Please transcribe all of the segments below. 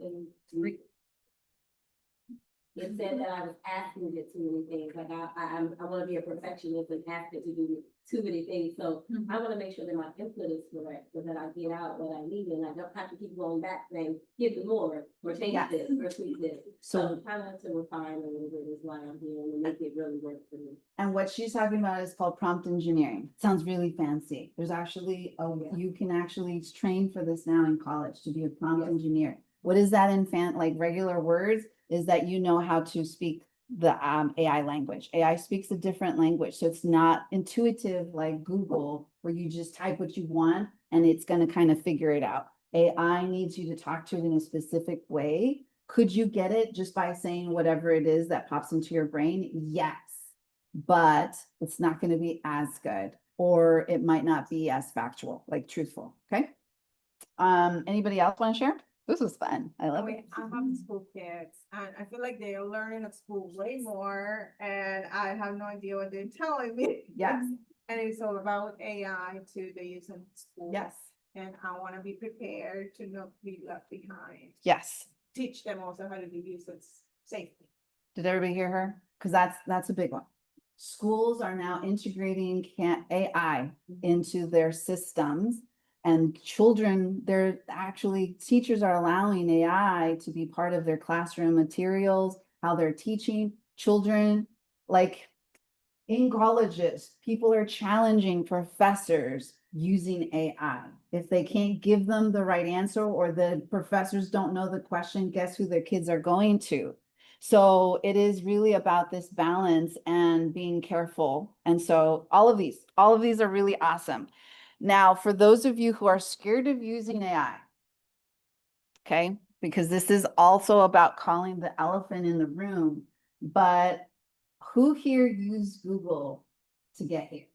in it said that I was asking it too many things. Like I want to be a perfectionist and ask it to do too many things. So I want to make sure that my input is correct so that I get out what I need and I don't have to keep going back saying, give me more or change this or tweak this. So kind of to refine a little bit is why I'm here and to make it really work for me. And what she's talking about is called prompt engineering. Sounds really fancy. There's actually you can actually train for this now in college to be a prompt engineer. What is that in like regular words? Is that you know how to speak the AI language. AI speaks a different language. So it's not intuitive like Google, where you just type what you want and it's going to kind of figure it out. AI needs you to talk to it in a specific way. Could you get it just by saying whatever it is that pops into your brain? Yes, but it's not going to be as good, or it might not be as factual, like truthful. Okay. Anybody else want to share? This was fun. I love it. I have school kids and I feel like they are learning at school way more and I have no idea what they're telling me. Yes. And it's all about AI too, they use in school. Yes. And I want to be prepared to not be left behind. Yes. Teach them also how to do use it safely. Did everybody hear her? Because that's a big one. Schools are now integrating AI into their systems. And children, teachers are allowing AI to be part of their classroom materials, how they're teaching children. Like in colleges, people are challenging professors using AI. If they can't give them the right answer or the professors don't know the question, guess who their kids are going to? So it is really about this balance and being careful. And so all of these are really awesome. Now, for those of you who are scared of using AI, okay, because this is also about calling the elephant in the room, but who here used Google to get here?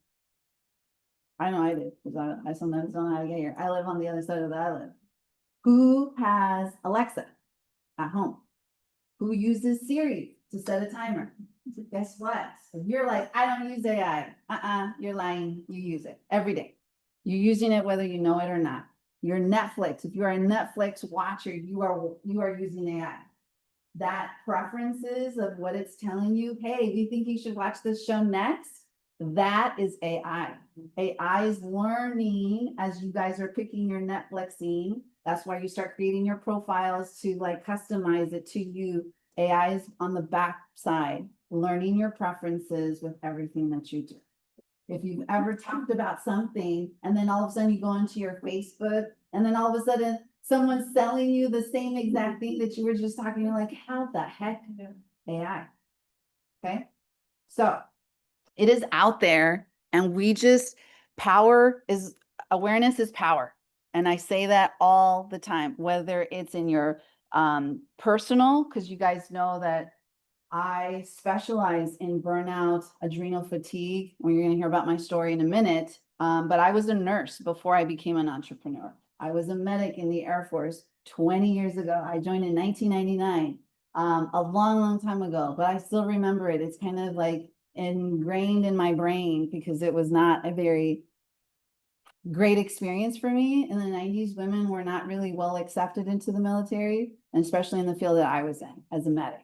I know I did, because I sometimes don't know how to get here. I live on the other side of the island. Who has Alexa at home? Who uses Siri to set a timer? Guess what? If you're like, I don't use AI, you're lying. You use it every day. You're using it whether you know it or not. Your Netflix, if you're a Netflix watcher, you are using AI. That preferences of what it's telling you, hey, do you think you should watch this show next? That is AI. AI is learning as you guys are picking your Netflixing. That's why you start creating your profiles to like customize it to you. AI is on the back side, learning your preferences with everything that you do. If you've ever talked about something and then all of a sudden you go into your Facebook and then all of a sudden someone's selling you the same exact thing that you were just talking, you're like, how the heck? AI. Okay. So it is out there and awareness is power. And I say that all the time, whether it's in your personal, because you guys know that I specialize in burnout, adrenal fatigue. You're going to hear about my story in a minute. But I was a nurse before I became an entrepreneur. I was a medic in the Air Force 20 years ago. I joined in 1999, a long, long time ago, but I still remember it. It's kind of like ingrained in my brain because it was not a very great experience for me. In the 90s, women were not really well accepted into the military, and especially in the field that I was in as a medic.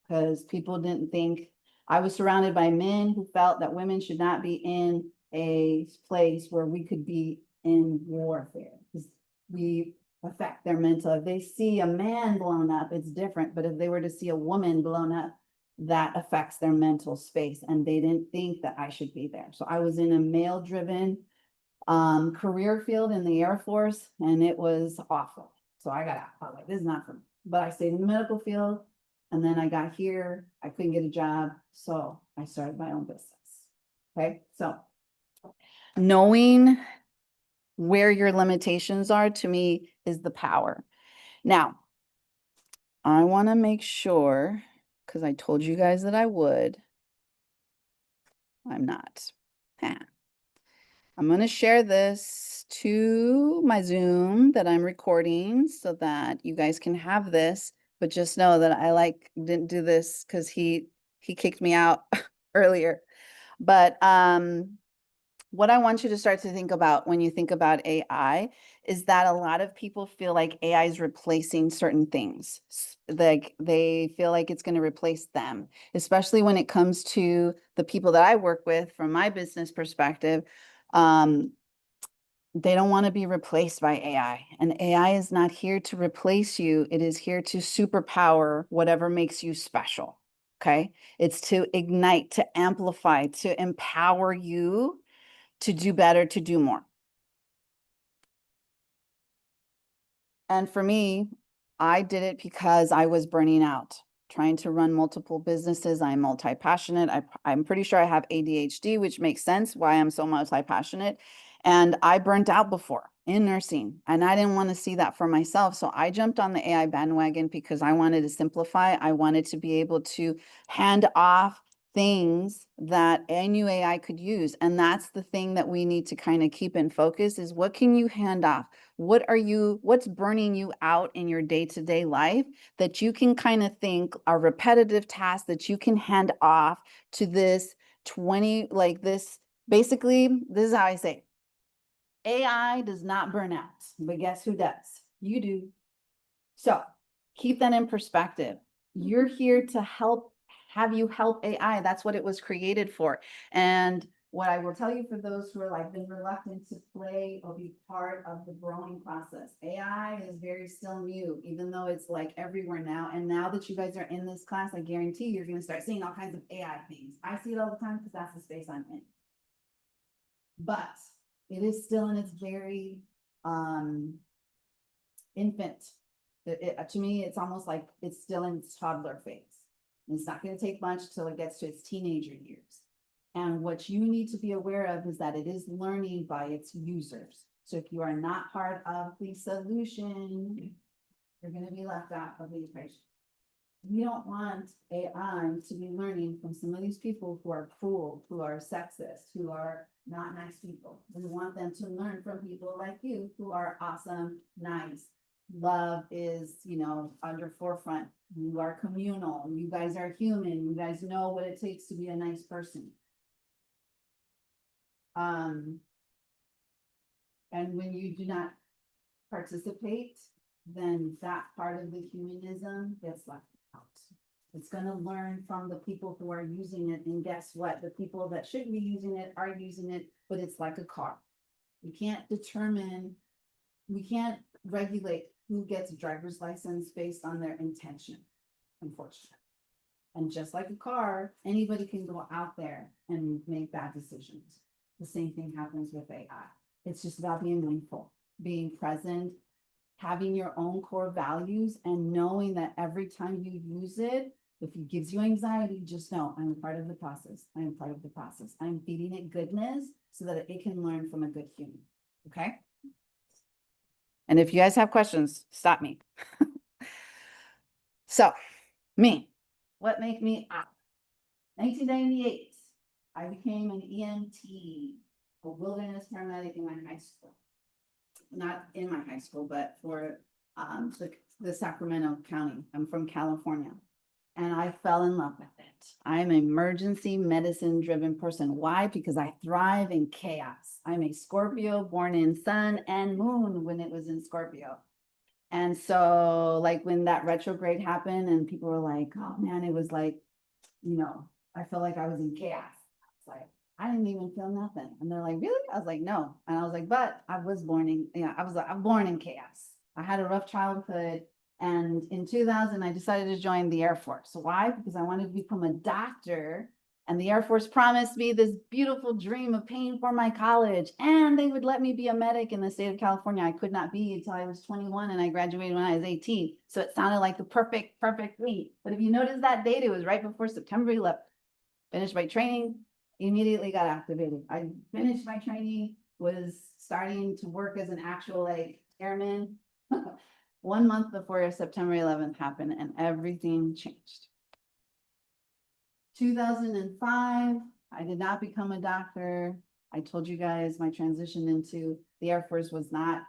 Because people didn't think, I was surrounded by men who felt that women should not be in a place where we could be in warfare, because we affect their mental. If they see a man blown up, it's different. But if they were to see a woman blown up, that affects their mental space. And they didn't think that I should be there. So I was in a male-driven career field in the Air Force, and it was awful. So I got out. I was like, this is not for me. But I stayed in the medical field. And then I got here, I couldn't get a job, so I started my own business. Okay, so knowing where your limitations are, to me, is the power. Now, I want to make sure, because I told you guys that I would. I'm not. I'm going to share this to my Zoom that I'm recording so that you guys can have this. But just know that I didn't do this because he kicked me out earlier. But what I want you to start to think about when you think about AI is that a lot of people feel like AI is replacing certain things. Like they feel like it's going to replace them, especially when it comes to the people that I work with from my business perspective. Um, they don't want to be replaced by AI. And AI is not here to replace you. It is here to superpower whatever makes you special. Okay. It's to ignite, to amplify, to empower you to do better, to do more. And for me, I did it because I was burning out, trying to run multiple businesses. I'm multi-passionate. I'm pretty sure I have ADHD, which makes sense why I'm so multi-passionate. And I burnt out before in nursing, and I didn't want to see that for myself. So I jumped on the AI bandwagon because I wanted to simplify. I wanted to be able to hand off things that I knew AI could use. And that's the thing that we need to kind of keep in focus is what can you hand off? What's burning you out in your day-to-day life that you can kind of think are repetitive tasks that you can hand off to this 20, like this, basically, this is how I say, AI does not burn out, but guess who does? You do. So keep that in perspective. You're here to have you help AI. That's what it was created for. And what I will tell you for those who are like been reluctant to play or be part of the growing process, AI is very still new, even though it's like everywhere now. And now that you guys are in this class, I guarantee you're going to start seeing all kinds of AI things. I see it all the time because that's the space I'm in. But it is still in its very infant. To me, it's almost like it's still in its toddler phase. And it's not going to take much till it gets to its teenager years. And what you need to be aware of is that it is learning by its users. So if you are not part of the solution, you're going to be left out of the equation. We don't want AI to be learning from some of these people who are cruel, who are sexist, who are not nice people. We want them to learn from people like you who are awesome, nice. Love is, under forefront. You are communal. You guys are human. You guys know what it takes to be a nice person. And when you do not participate, then that part of the humanism gets left out. It's going to learn from the people who are using it. And guess what? The people that shouldn't be using it are using it, but it's like a car. We can't regulate who gets a driver's license based on their intention, unfortunately. And just like a car, anybody can go out there and make bad decisions. The same thing happens with AI. It's just about being mindful, being present, having your own core values, and knowing that every time you use it, if it gives you anxiety, just know I'm a part of the process. I am part of the process. I'm feeding it goodness so that it can learn from a good human. Okay? And if you guys have questions, stop me. So, what made me up? 1998, I became an EMT, a wilderness paramedic in my high school. Not in my high school, but for the Sacramento County. I'm from California. And I fell in love with it. I'm an emergency medicine driven person. Why? Because I thrive in chaos. I'm a Scorpio born in sun and moon when it was in Scorpio. And so like when that retrograde happened and people were like, oh man, it was like, I felt like I was in chaos. It's like, I didn't even feel nothing. And they're like, really? I was like, no. And I was like, but I was born in, I'm born in chaos. I had a rough childhood. And in 2000, I decided to join the Air Force. Why? Because I wanted to become a doctor. And the Air Force promised me this beautiful dream of paying for my college. And they would let me be a medic in the state of California. I could not be until I was 21 and I graduated when I was 18. So it sounded like the perfect week. But if you notice that date, it was right before September 11th. Finished my training, immediately got activated. I finished my training, was starting to work as an actual airman 1 month before September 11th happened and everything changed. 2005, I did not become a doctor. I told you guys my transition into the Air Force was not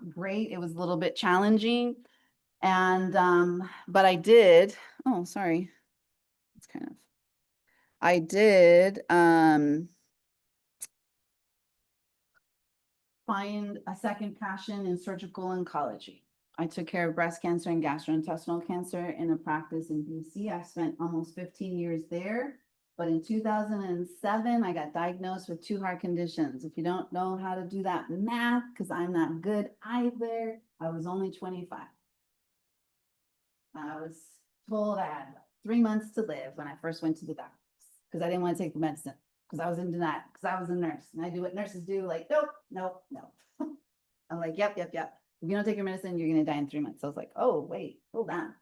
great. It was a little bit challenging. And, but I did, oh, sorry. It's kind of, I did find a second passion in surgical oncology. I took care of breast cancer and gastrointestinal cancer in a practice in BC. I spent almost 15 years there. But in 2007, I got diagnosed with 2 heart conditions. If you don't know how to do that math, because I'm not good either, I was only 25. I was told I had 3 months to live when I first went to the doctors because I didn't want to take the medicine because I was in denial because I was a nurse and I do what nurses do, like, nope, nope, no. I'm like, yep. If you don't take your medicine, you're going to die in 3 months. So I was like, oh, wait, hold on.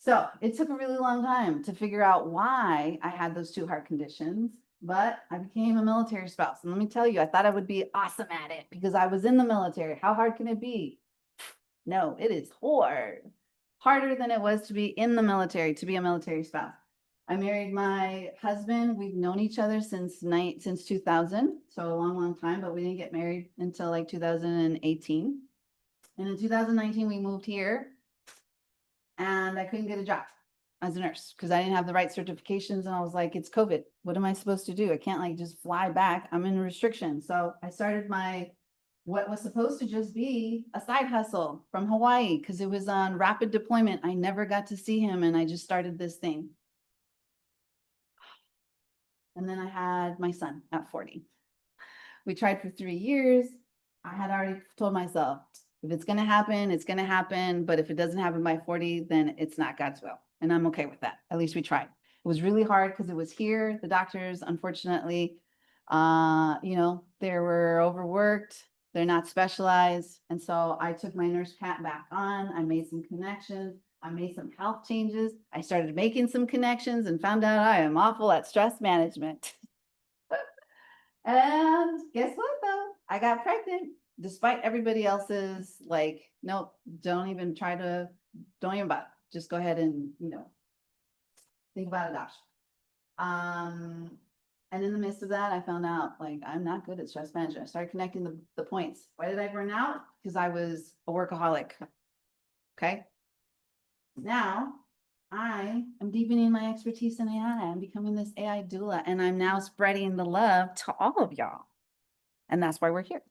So it took a really long time to figure out why I had those 2 heart conditions, but I became a military spouse. And let me tell you, I thought I would be awesome at it because I was in the military. How hard can it be? No, it is hard. Harder than it was to be in the military, to be a military spouse. I married my husband. We've known each other since 2000, so a long time, but we didn't get married until like 2018. And in 2019, we moved here and I couldn't get a job as a nurse because I didn't have the right certifications. And I was like, it's COVID. What am I supposed to do? I can't like just fly back. I'm in restriction. So I started what was supposed to just be a side hustle from Hawaii because it was on rapid deployment. I never got to see him and I just started this thing. And then I had my son at 40. We tried for 3 years. I had already told myself, if it's going to happen, it's going to happen. But if it doesn't happen by 40, then it's not God's will. And I'm okay with that. At least we tried. It was really hard because it was here. The doctors, unfortunately, they were overworked. They're not specialized. And so I took my nurse hat back on. I made some connections. I made some health changes. I started making some connections and found out I am awful at stress management. And guess what though? I got pregnant despite everybody else's like, nope, don't even bother. Just go ahead and, think about adoption. And in the midst of that, I found out like I'm not good at stress management. I started connecting the points. Why did I burn out? Because I was a workaholic. Okay. Now I am deepening my expertise in AI. I'm becoming this AI doula, and I'm now spreading the love to all of y'all. And that's why we're here.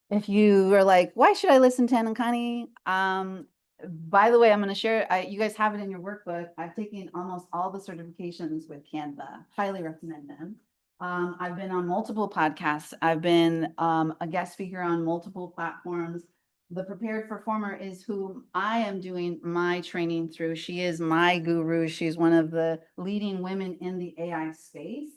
If you are like, why should I listen to Ann and Connie? By the way, I'm going to share, you guys have it in your workbook. I've taken almost all the certifications with Canva. Highly recommend them. I've been on multiple podcasts. I've been a guest speaker on multiple platforms. The Prepared Performer is who I am doing my training through. She is my guru. She's one of the leading women in the AI space.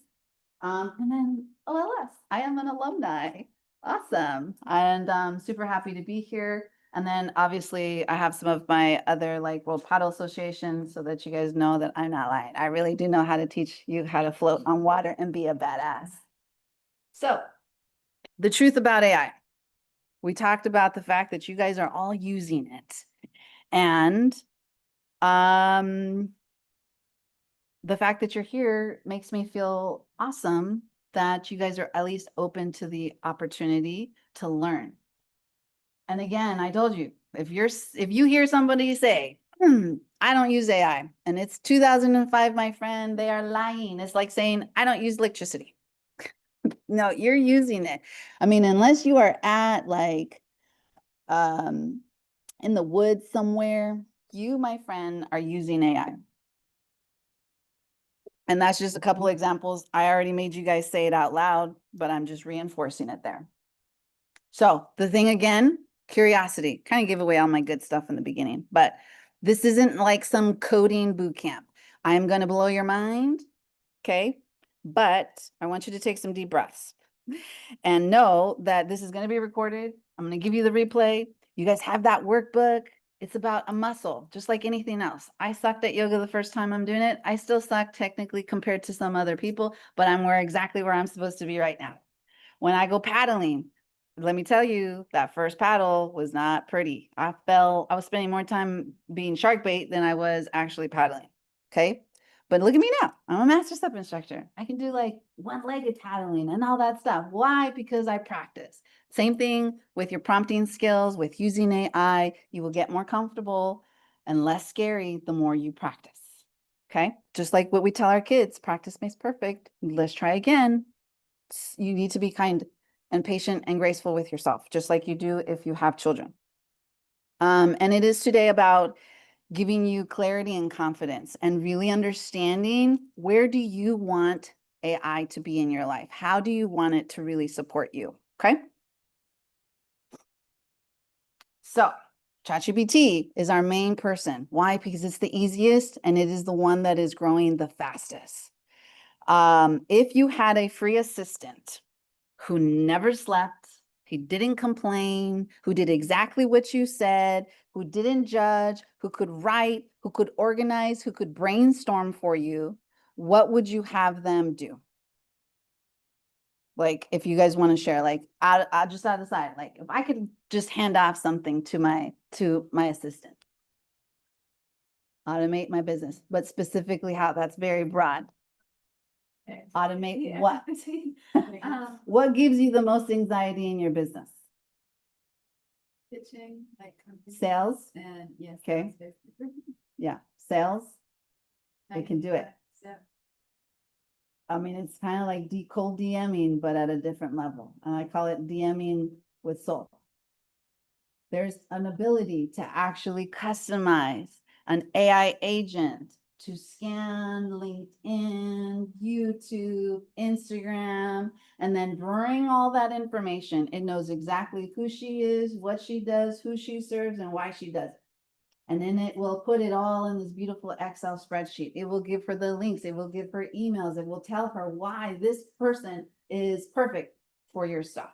And then OLS, I am an alumni. Awesome. And I'm super happy to be here. And then obviously I have some of my other like World Paddle Association so that you guys know that I'm not lying. I really do know how to teach you how to float on water and be a badass. So the truth about AI, we talked about the fact that you guys are all using it. And the fact that you're here makes me feel awesome that you guys are at least open to the opportunity to learn. And again, I told you, if you hear somebody say, I don't use AI, and it's 2005, my friend, they are lying. It's like saying, I don't use electricity. No, you're using it. I mean, unless you are at like in the woods somewhere, you, my friend, are using AI. And that's just a couple examples. I already made you guys say it out loud, but I'm just reinforcing it there. So the thing again, curiosity, kind of give away all my good stuff in the beginning, but this isn't like some coding boot camp. I'm going to blow your mind. Okay. But I want you to take some deep breaths and know that this is going to be recorded. I'm going to give you the replay. You guys have that workbook. It's about a muscle, just like anything else. I sucked at yoga the first time I'm doing it. I still suck technically compared to some other people, but I'm exactly where I'm supposed to be right now. When I go paddling, let me tell you, that first paddle was not pretty. I was spending more time being shark bait than I was actually paddling. Okay. But look at me now. I'm a master step instructor. I can do like one-legged paddling and all that stuff. Why? Because I practice. Same thing with your prompting skills, with using AI. You will get more comfortable and less scary the more you practice. Okay. Just like what we tell our kids, practice makes perfect. Let's try again. You need to be kind. and patient and graceful with yourself, just like you do if you have children. And it is today about giving you clarity and confidence and really understanding, where do you want AI to be in your life? How do you want it to really support you? Okay. So ChatGPT is our main person. Why? Because it's the easiest and it is the one that is growing the fastest. If you had a free assistant who never slept, he didn't complain, who did exactly what you said, who didn't judge, who could write, who could organize, who could brainstorm for you, what would you have them do? Like, if you guys want to share, like, I'll just out of the side, like, if I could just hand off something to my assistant, automate my business, but specifically how, that's very broad. Automate what? What gives you the most anxiety in your business? Pitching, like Sales? and yes. Okay. Yeah, sales. They can do it. Yeah. I mean, it's kind of like cold DMing, but at a different level. And I call it DMing with soul. There's an ability to actually customize an AI agent to scan LinkedIn, YouTube, Instagram, and then bring all that information. It knows exactly who she is, what she does, who she serves, and why she does it. And then it will put it all in this beautiful Excel spreadsheet. It will give her the links. It will give her emails. It will tell her why this person is perfect for your stuff.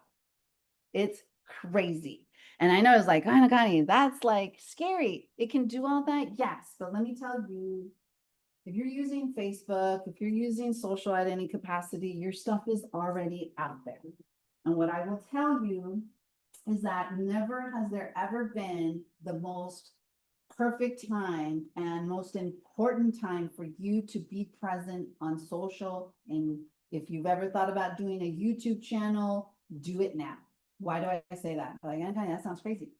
It's crazy. And I know it's like, oh, Connie, that's like scary. It can do all that. Yes. But let me tell you, if you're using Facebook, if you're using social at any capacity, your stuff is already out there. And what I will tell you is that never has there ever been the most perfect time and most important time for you to be present on social. And if you've ever thought about doing a YouTube channel, do it now. Why do I say that? Like, okay, that sounds crazy.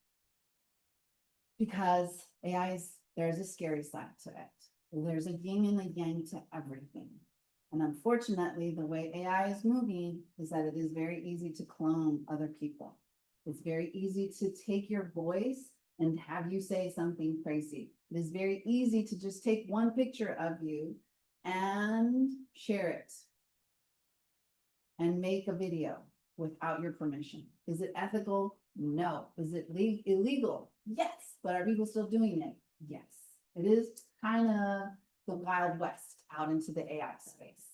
Because there's a scary side to it. There's a yin and a yang to everything. And unfortunately, the way AI is moving is that it is very easy to clone other people. It's very easy to take your voice and have you say something crazy. It is very easy to just take one picture of you and share it and make a video without your permission. Is it ethical? No. Is it illegal? Yes. But are people still doing it? Yes. It is kind of the Wild West out into the AI space.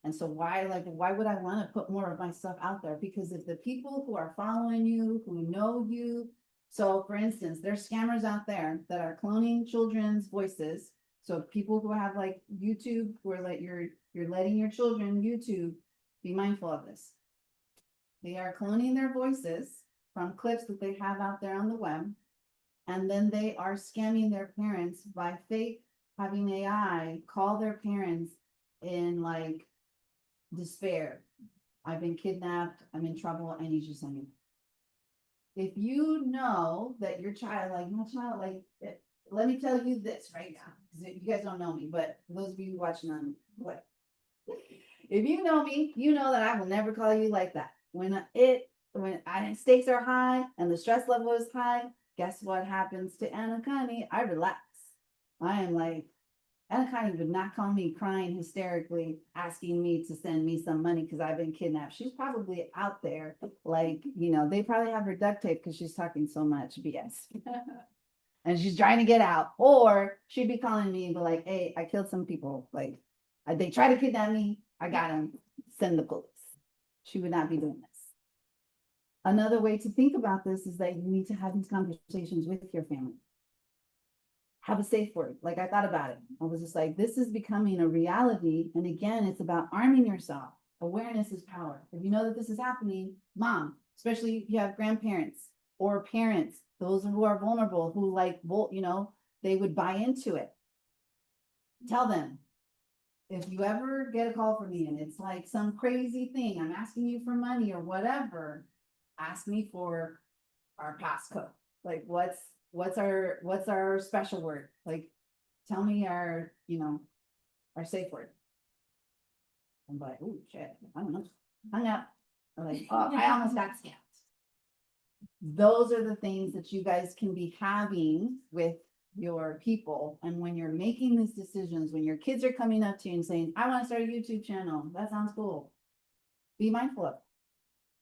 And so why would I want to put more of my stuff out there? Because if the people who are following you, who know you, so for instance, there's scammers out there that are cloning children's voices. So people who have like YouTube, where like you're letting your children YouTube, be mindful of this. They are cloning their voices from clips that they have out there on the web. And then they are scamming their parents by having AI call their parents in like despair. I've been kidnapped, I'm in trouble, I need you to send me. If you know that your child, let me tell you this right now, because you guys don't know me, but for those of you watching on what, if you know me, you know that I will never call you like that. When stakes are high and the stress level is high, guess what happens to Anna Connie? I relax. I am like, Anna Connie would not call me crying hysterically, asking me to send me some money because I've been kidnapped. She's probably out there, like, they probably have her duct tape because she's talking so much BS. And she's trying to get out. Or she'd be calling me and be like, hey, I killed some people. Like, they try to kidnap me. I got them. Send the police. She would not be doing this. Another way to think about this is that you need to have these conversations with your family. Have a safe word. Like, I thought about it. I was just like, this is becoming a reality. And again, it's about arming yourself. Awareness is power. If you know that this is happening, mom, especially if you have grandparents or parents, those who are vulnerable, who they would buy into it. Tell them, if you ever get a call from me and it's like some crazy thing, I'm asking you for money or whatever, ask me for our passcode. Like, what's our special word? Like, tell me our safe word. I'm like, oh shit, I don't know. Hung up. Or like, oh, I almost got scammed. Those are the things that you guys can be having with your people. And when you're making these decisions, when your kids are coming up to you and saying, I want to start a YouTube channel, that sounds cool. Be mindful of it.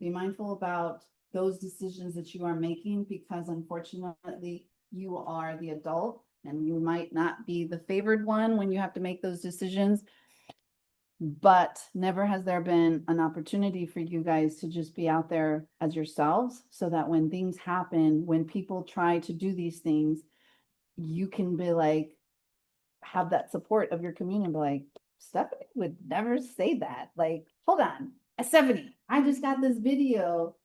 Be mindful about those decisions that you are making, because unfortunately you are the adult and you might not be the favored one when you have to make those decisions. But never has there been an opportunity for you guys to just be out there as yourselves, so that when things happen, when people try to do these things, you can be like, have that support of your community, be like, Stephanie would never say that. Like, hold on, Stephanie, I just got this video.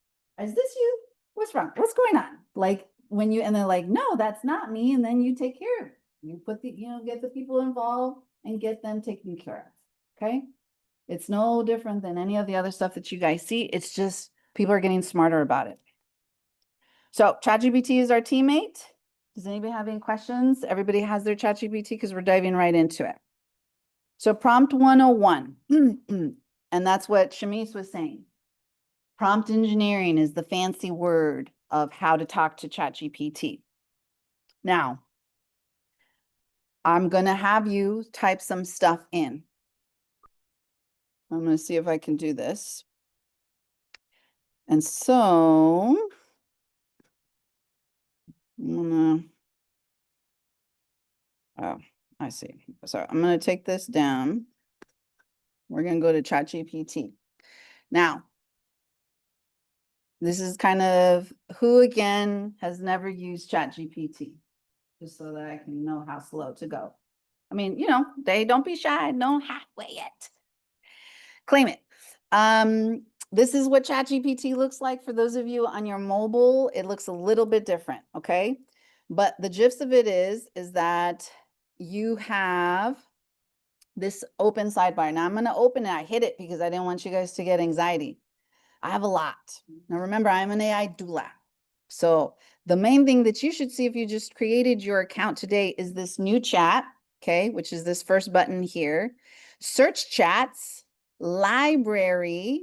Is this you? What's wrong? What's going on? Like when you, and they're like, no, that's not me. And then you take care of it. You put the, get the people involved and get them taken care of. Okay. It's no different than any of the other stuff that you guys see. It's just people are getting smarter about it. So ChatGPT is our teammate. Does anybody have any questions? Everybody has their ChatGPT because we're diving right into it. So prompt 101, and that's what Shamise was saying. Prompt engineering is the fancy word of how to talk to ChatGPT. Now, I'm going to have you type some stuff in. I'm going to see if I can do this. And so I'm gonna, oh, I see. So I'm going to take this down. We're going to go to ChatGPT. Now, this is kind of who again has never used ChatGPT, just so that I can know how slow to go. I mean, don't be shy. Don't halfway it. Claim it. This is what ChatGPT looks like for those of you on your mobile. It looks a little bit different, okay? But the gist of it is that you have this open sidebar. Now I'm going to open it. I hit it because I didn't want you guys to get anxiety. I have a lot. Now remember, I'm an AI doula. So the main thing that you should see if you just created your account today is this new chat, okay, which is this first button here. Search chats, library,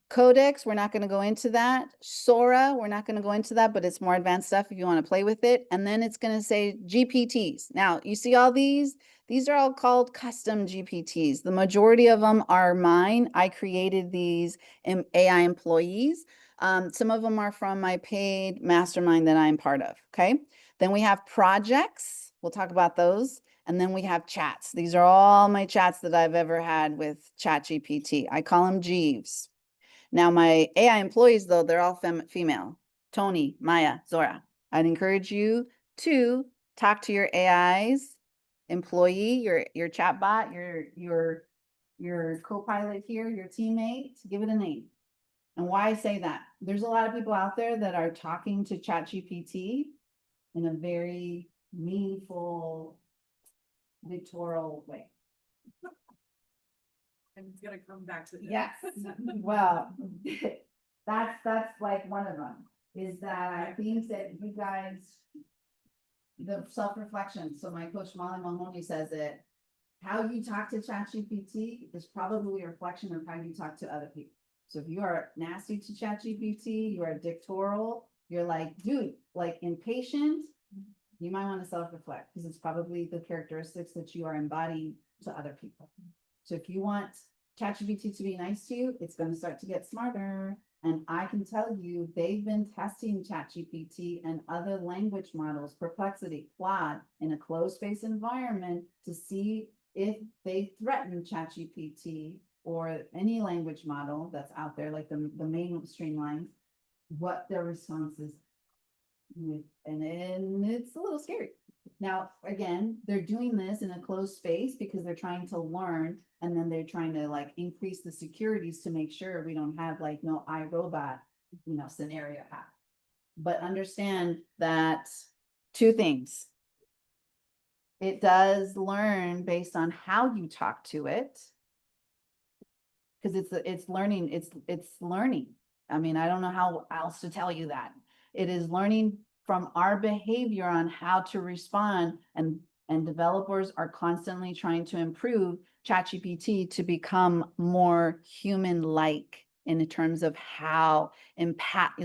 Codex, we're not going to go into that. Sora, we're not going to go into that, but it's more advanced stuff if you want to play with it. And then it's going to say GPTs. Now, you see all these? These are all called custom GPTs. The majority of them are mine. I created these AI employees. Some of them are from my paid mastermind that I'm part of, okay? Then we have projects. We'll talk about those. And then we have chats. These are all my chats that I've ever had with ChatGPT. I call them Jeeves. Now, my AI employees, though, they're all female. Tony, Maya, Zora. I'd encourage you to talk to your AI's employee, your chatbot, your co-pilot here, your teammate, give it a name. And why I say that, there's a lot of people out there that are talking to ChatGPT in a very meaningful, dictatorial way. And it's gonna come back to that. Yes, well, that's like one of them, is that I think that you guys, the self-reflection, so my coach Molly Mahoney says that how you talk to ChatGPT is probably a reflection of how you talk to other people. So if you are nasty to ChatGPT, you are dictatorial, you're like, dude, like impatient, you might want to self-reflect because it's probably the characteristics that you are embodying to other people. So if you want ChatGPT to be nice to you, it's going to start to get smarter. And I can tell you, they've been testing ChatGPT and other language models, Perplexity, Claude, in a closed space environment to see if they threaten ChatGPT or any language model that's out there, like the mainstream lines, what their response is. And it's a little scary. Now, again, they're doing this in a closed space because they're trying to learn, and then they're trying to like increase the securities to make sure we don't have like no iRobot, scenario happen. But understand that two things. It does learn based on how you talk to it. Because it's learning, it's learning. I mean, I don't know how else to tell you that. It is learning from our behavior on how to respond, and developers are constantly trying to improve ChatGPT to become more human-like in terms of how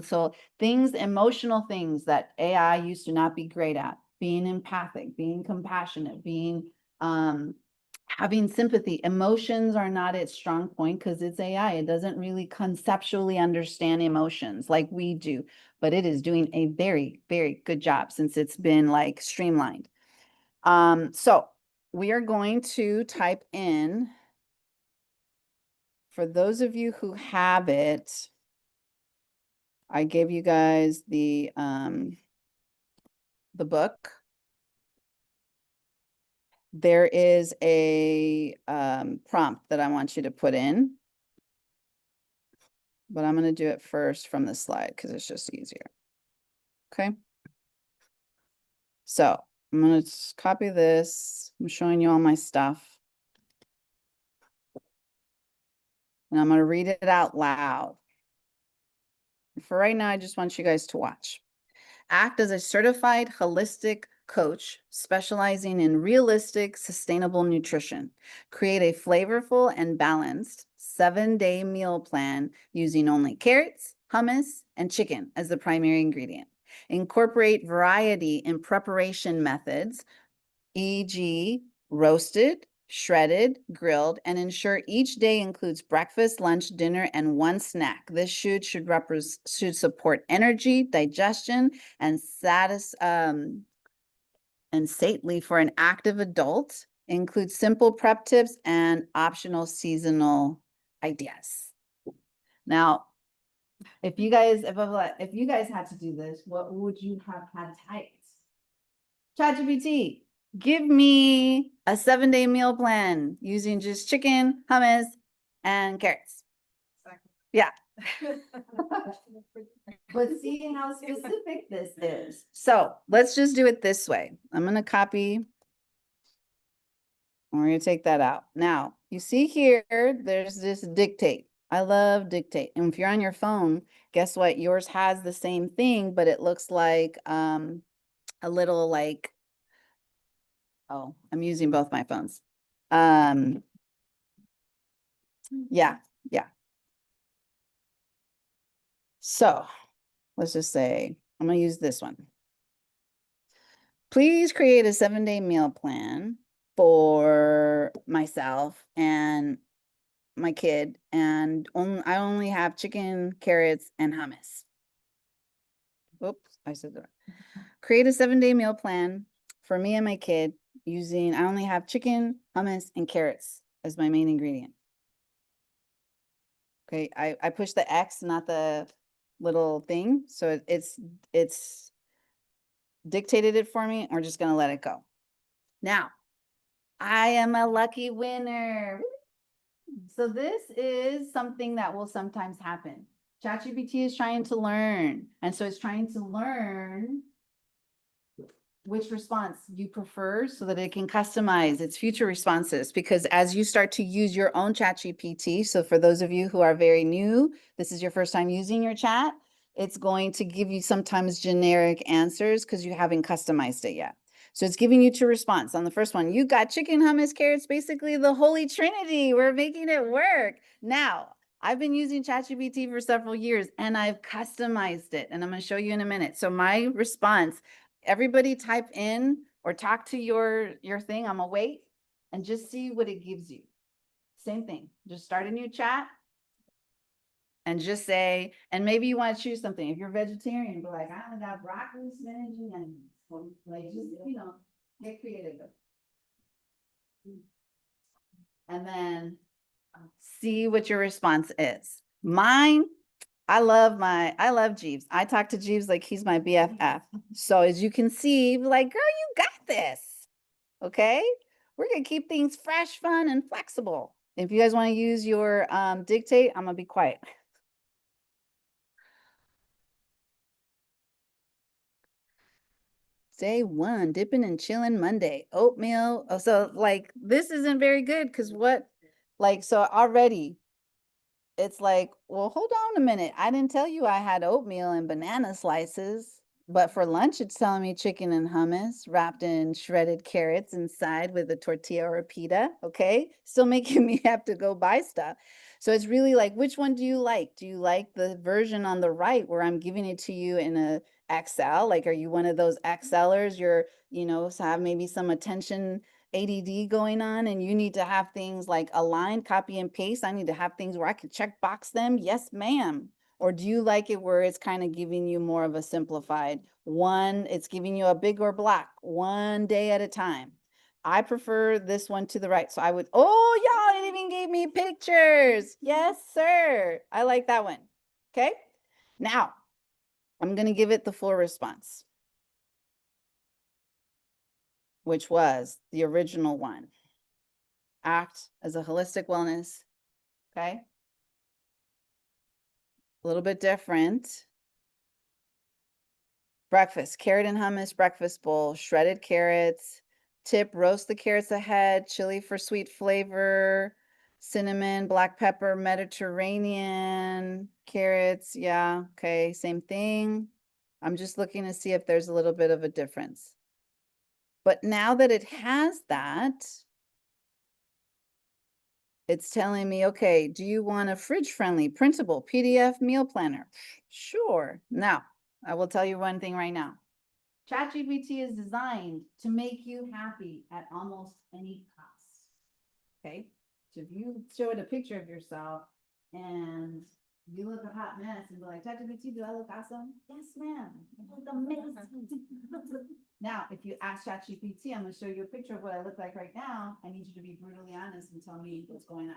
so things, emotional things that AI used to not be great at, being empathic, being compassionate, being, having sympathy. Emotions are not its strong point because it's AI. It doesn't really conceptually understand emotions like we do, but it is doing a very, very good job since it's been like streamlined. So we are going to type in, for those of you who have it, I gave you guys the book. There is a prompt that I want you to put in, but I'm going to do it first from the slide because it's just easier. Okay. So I'm going to copy this. I'm showing you all my stuff. And I'm going to read it out loud. For right now, I just want you guys to watch. Act as a certified holistic coach specializing in realistic, sustainable nutrition. Create a flavorful and balanced 7-day meal plan using only carrots, hummus, and chicken as the primary ingredient. Incorporate variety in preparation methods, e.g., roasted, shredded, grilled, and ensure each day includes breakfast, lunch, dinner, and one snack. This should support energy, digestion, and satiety for an active adult. Includes simple prep tips and optional seasonal ideas. Now, if you guys had to do this, what would you have had typed? ChatGPT, give me a 7-day meal plan using just chicken, hummus, and carrots. Yeah. But see how specific this is. So let's just do it this way. I'm going to copy. We're going to take that out. Now, you see here, there's this dictate. I love dictate. And if you're on your phone, guess what? Yours has the same thing, but it looks like a little like, oh, I'm using both my phones. Yeah. So let's just say, I'm going to use this one. Please create a 7-day meal plan for myself and my kid. And I only have chicken, carrots, and hummus. Oops, I said that. Create a 7-day meal plan for me and my kid using, I only have chicken, hummus, and carrots as my main ingredient. Okay, I push the X, not the little thing. So it's dictated it for me. We're just going to let it go. Now, I am a lucky winner. So this is something that will sometimes happen. ChatGPT is trying to learn. And so it's trying to learn which response you prefer so that it can customize its future responses. Because as you start to use your own ChatGPT, so for those of you who are very new, this is your first time using your chat, it's going to give you sometimes generic answers because you haven't customized it yet. So it's giving you 2 responses. On the first one, you got chicken, hummus, carrots, basically the holy trinity. We're making it work. Now, I've been using ChatGPT for several years and I've customized it. And I'm going to show you in a minute. So my response, everybody type in or talk to your thing. I'm going to wait and just see what it gives you. Same thing. Just start a new chat. And just say, and maybe you want to choose something. If you're vegetarian, be like, I only got broccoli, spinach, and onions. Like, just, get creative. And then see what your response is. Mine, I love Jeeves. I talk to Jeeves like he's my BFF. So as you can see, like, girl, you got this. Okay? We're going to keep things fresh, fun, and flexible. If you guys want to use your dictate, I'm going to be quiet. Day 1, dipping and chilling Monday, oatmeal. Oh, so like this isn't very good because so already it's like, well, hold on a minute. I didn't tell you I had oatmeal and banana slices. But for lunch, it's telling me chicken and hummus wrapped in shredded carrots inside with a tortilla or a pita. Okay. Still making me have to go buy stuff. So it's really like, which one do you like? Do you like the version on the right where I'm giving it to you in a Excel? Like, are you one of those Excelers? You're, have maybe some attention ADD going on and you need to have things like aligned, copy and paste. I need to have things where I can check box them. Yes, ma'am. Or do you like it where it's kind of giving you more of a simplified one? It's giving you a big or black, one day at a time. I prefer this one to the right. So I would, oh, y'all, it even gave me pictures. Yes, sir. I like that one. Okay. Now I'm going to give it the full response, which was the original one. Act as a holistic wellness. Okay. A little bit different. Breakfast, carrot and hummus breakfast bowl, shredded carrots, tip, roast the carrots ahead, chili for sweet flavor, cinnamon, black pepper, Mediterranean, carrots. Yeah, okay, same thing. I'm just looking to see if there's a little bit of a difference. But now that it has that, it's telling me, okay, do you want a fridge-friendly, printable PDF meal planner? Sure. Now, I will tell you one thing right now. ChatGPT is designed to make you happy at almost any cost. Okay, so if you show it a picture of yourself and you look a hot mess and be like, ChatGPT, do I look awesome? Yes, ma'am. You look amazing. Now, if you ask ChatGPT, I'm going to show you a picture of what I look like right now. I need you to be brutally honest and tell me what's going on.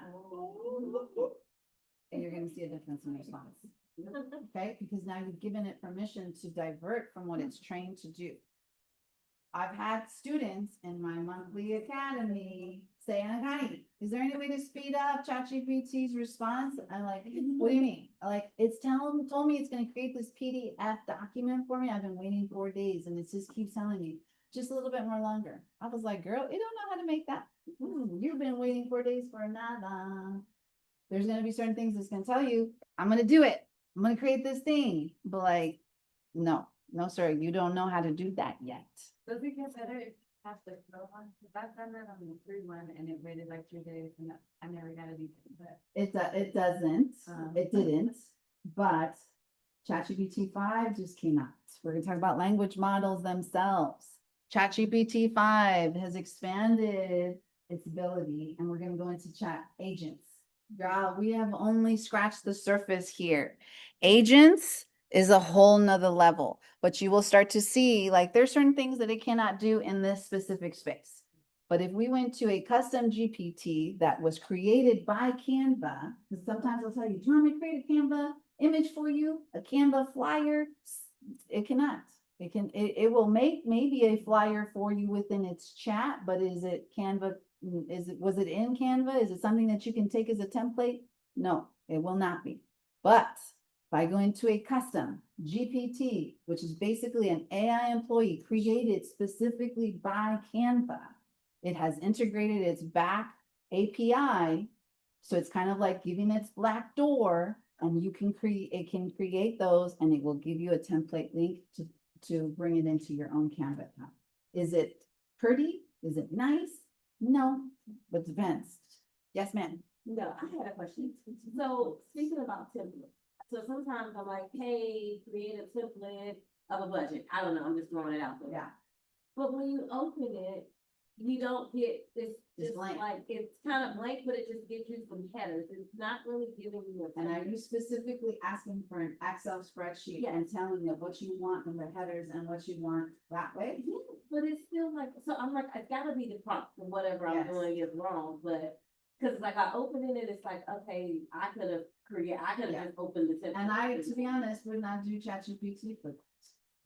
And you're going to see a difference in response. Okay, because now you've given it permission to divert from what it's trained to do. I've had students in my monthly academy say, Connie, is there any way to speed up ChatGPT's response? I'm like, what do you mean? Like, it's told me it's going to create this PDF document for me. I've been waiting 4 days and it just keeps telling me just a little bit more longer. I was like, girl, you don't know how to make that. You've been waiting 4 days for nada. There's going to be certain things that's going to tell you, I'm going to do it. I'm going to create this thing. But like, no, sir, you don't know how to do that yet. Does it get better if you have the pro one? Because I've done that on the free one and it waited like 3 days and I never got it either. It doesn't, it didn't, but ChatGPT 5 just came out. We're going to talk about language models themselves. ChatGPT 5 has expanded its ability and we're going to go into chat agents. Girl, we have only scratched the surface here. Agents is a whole nother level, but you will start to see like there's certain things that it cannot do in this specific space. But if we went to a custom GPT that was created by Canva, because sometimes I'll tell you, do you want me to create a Canva image for you? A Canva flyer? It cannot. It will make maybe a flyer for you within its chat, but is it Canva? Was it in Canva? Is it something that you can take as a template? No, it will not be. But by going to a custom GPT, which is basically an AI employee created specifically by Canva, it has integrated its back API. So it's kind of like giving its black door and you can create those and it will give you a template link to bring it into your own Canva account. Is it pretty? Is it nice? No, but it depends. Yes, ma'am. No, I had a question. So speaking about templates, so sometimes I'm like, hey, create a template of a budget. I don't know, I'm just throwing it out there. Yeah. But when you open it, you don't get this, It's just blank. like, it's kind of blank, but it just gives you some headers. It's not really giving you a. And are you specifically asking for an Excel spreadsheet and telling it what you want in the headers and what you want that way? Yeah, but it's still like, so I'm like, it's gotta be the prompt for whatever I'm Yes. doing is wrong, but. Cause like I open it, it's like, okay, I could have Yeah. just opened the template. And I, to be honest, would not do ChatGPT for that.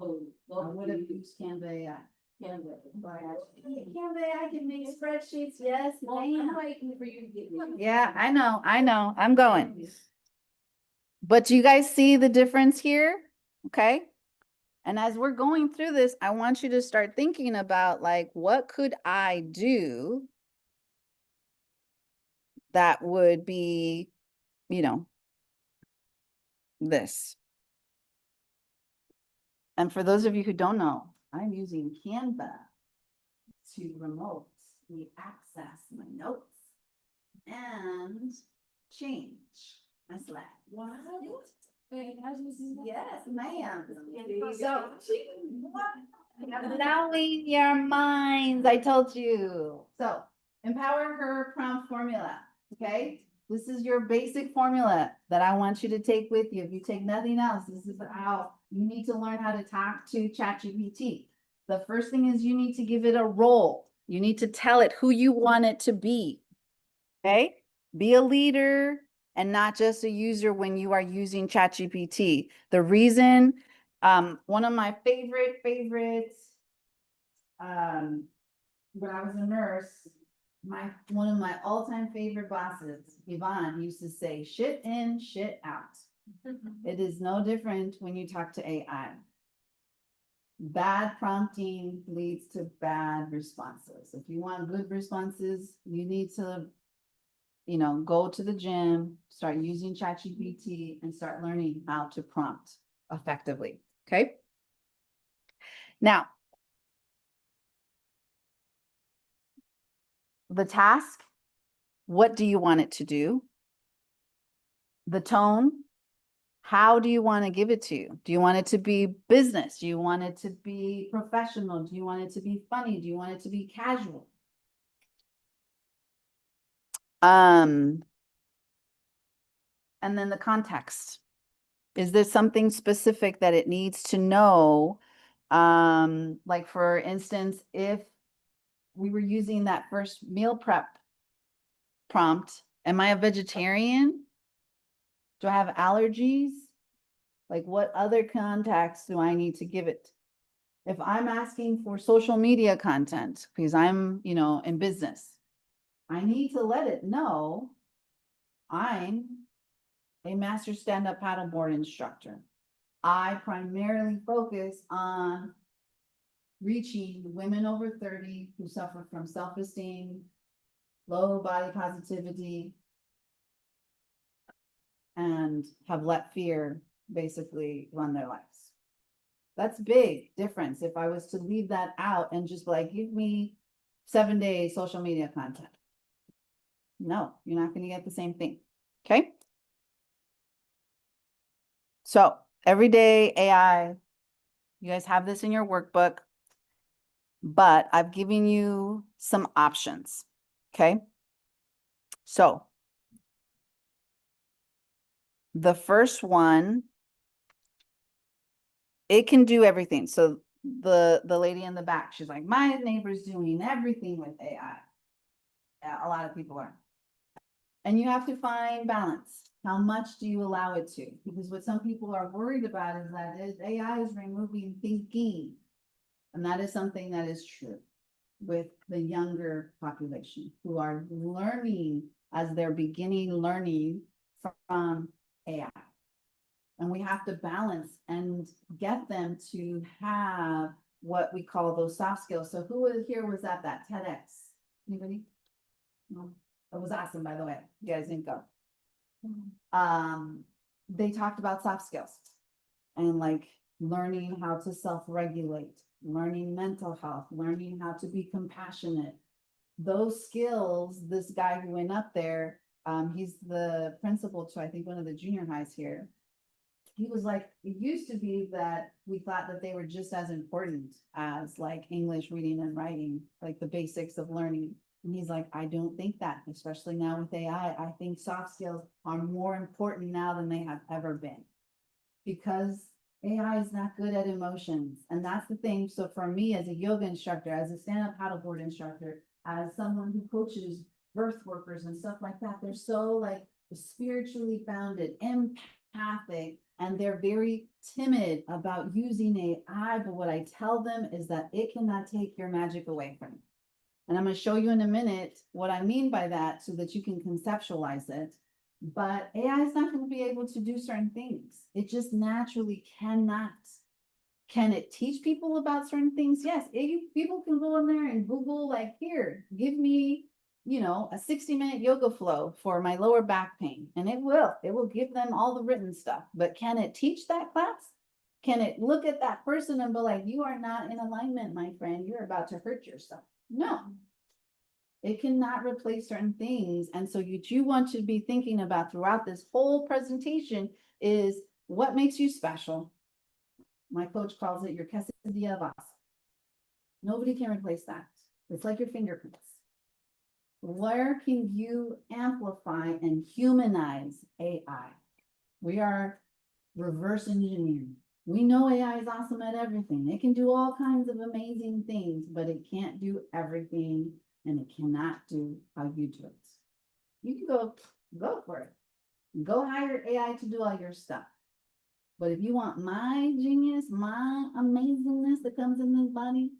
I would have used Canva AI. Canva. Canva AI can make spreadsheets, yes, Well, I'm ma'am. waiting for you to get me. Yeah, I know, I'm going. But do you guys see the difference here? Okay. And as we're going through this, I want you to start thinking about like, what could I do that would be, this. And for those of you who don't know, I'm using Canva to remotely access my notes and change my slide. Wow. Wait, how do you do that? Yes, ma'am. So- Allowing your minds, I told you. So empower her prompt formula, okay? This is your basic formula that I want you to take with you. If you take nothing else, this is how you need to learn how to talk to ChatGPT. The first thing is you need to give it a role. You need to tell it who you want it to be, okay? Be a leader and not just a user when you are using ChatGPT. The reason, one of my favorites, when I was a nurse, one of my all-time favorite bosses, Yvonne, used to say, shit in, shit out. It is no different when you talk to AI. Bad prompting leads to bad responses. If you want good responses, you need to, go to the gym, start using ChatGPT and start learning how to prompt effectively. Okay. Now, the task, what do you want it to do? The tone, how do you want to give it to you? Do you want it to be business? Do you want it to be professional? Do you want it to be funny? Do you want it to be casual? And then the context. Is there something specific that it needs to know? Like for instance, if we were using that first meal prep prompt, am I a vegetarian? Do I have allergies? Like what other context do I need to give it? If I'm asking for social media content, because I'm, in business, I need to let it know I'm a master stand-up paddleboard instructor. I primarily focus on reaching women over 30 who suffer from self-esteem, low body positivity, and have let fear basically run their lives. That's big difference if I was to leave that out and just be like, give me 7-day social media content. No, you're not going to get the same thing. Okay. So everyday AI, you guys have this in your workbook, but I've given you some options. Okay. So the first one, it can do everything. So the lady in the back, she's like, my neighbor's doing everything with AI. Yeah, a lot of people are. And you have to find balance. How much do you allow it to? Because what some people are worried about is that AI is removing thinking. And that is something that is true with the younger population who are learning as they're beginning learning from AI. And we have to balance and get them to have what we call those soft skills. So who here was at that TEDx? Anybody? No. It was awesome, by the way. You guys didn't go. They talked about soft skills and like learning how to self-regulate, learning mental health, learning how to be compassionate. Those skills, this guy who went up there, he's the principal to, I think, one of the junior highs here. He was like, it used to be that we thought that they were just as important as like English reading and writing, like the basics of learning. And he's like, I don't think that, especially now with AI. I think soft skills are more important now than they have ever been because AI is not good at emotions. And that's the thing. So for me as a yoga instructor, as a stand-up paddleboard instructor, as someone who coaches birth workers and stuff like that, they're so like spiritually founded, empathic, and they're very timid about using AI. But what I tell them is that it cannot take your magic away from you. And I'm going to show you in a minute what I mean by that so that you can conceptualize it. But AI is not going to be able to do certain things. It just naturally cannot. Can it teach people about certain things? Yes. People can go in there and Google, like, here, give me, a 60-minute yoga flow for my lower back pain. And it will give them all the written stuff. But can it teach that class? Can it look at that person and be like, you are not in alignment, my friend, you're about to hurt yourself? No. It cannot replace certain things. And so you want to be thinking about throughout this whole presentation is what makes you special. My coach calls it your quesadilla of us. Nobody can replace that. It's like your fingerprints. Where can you amplify and humanize AI? We are reverse engineering. We know AI is awesome at everything. It can do all kinds of amazing things, but it can't do everything, and it cannot do how you do it. You can go for it. Go hire AI to do all your stuff. But if you want my genius, my amazingness that comes in this body,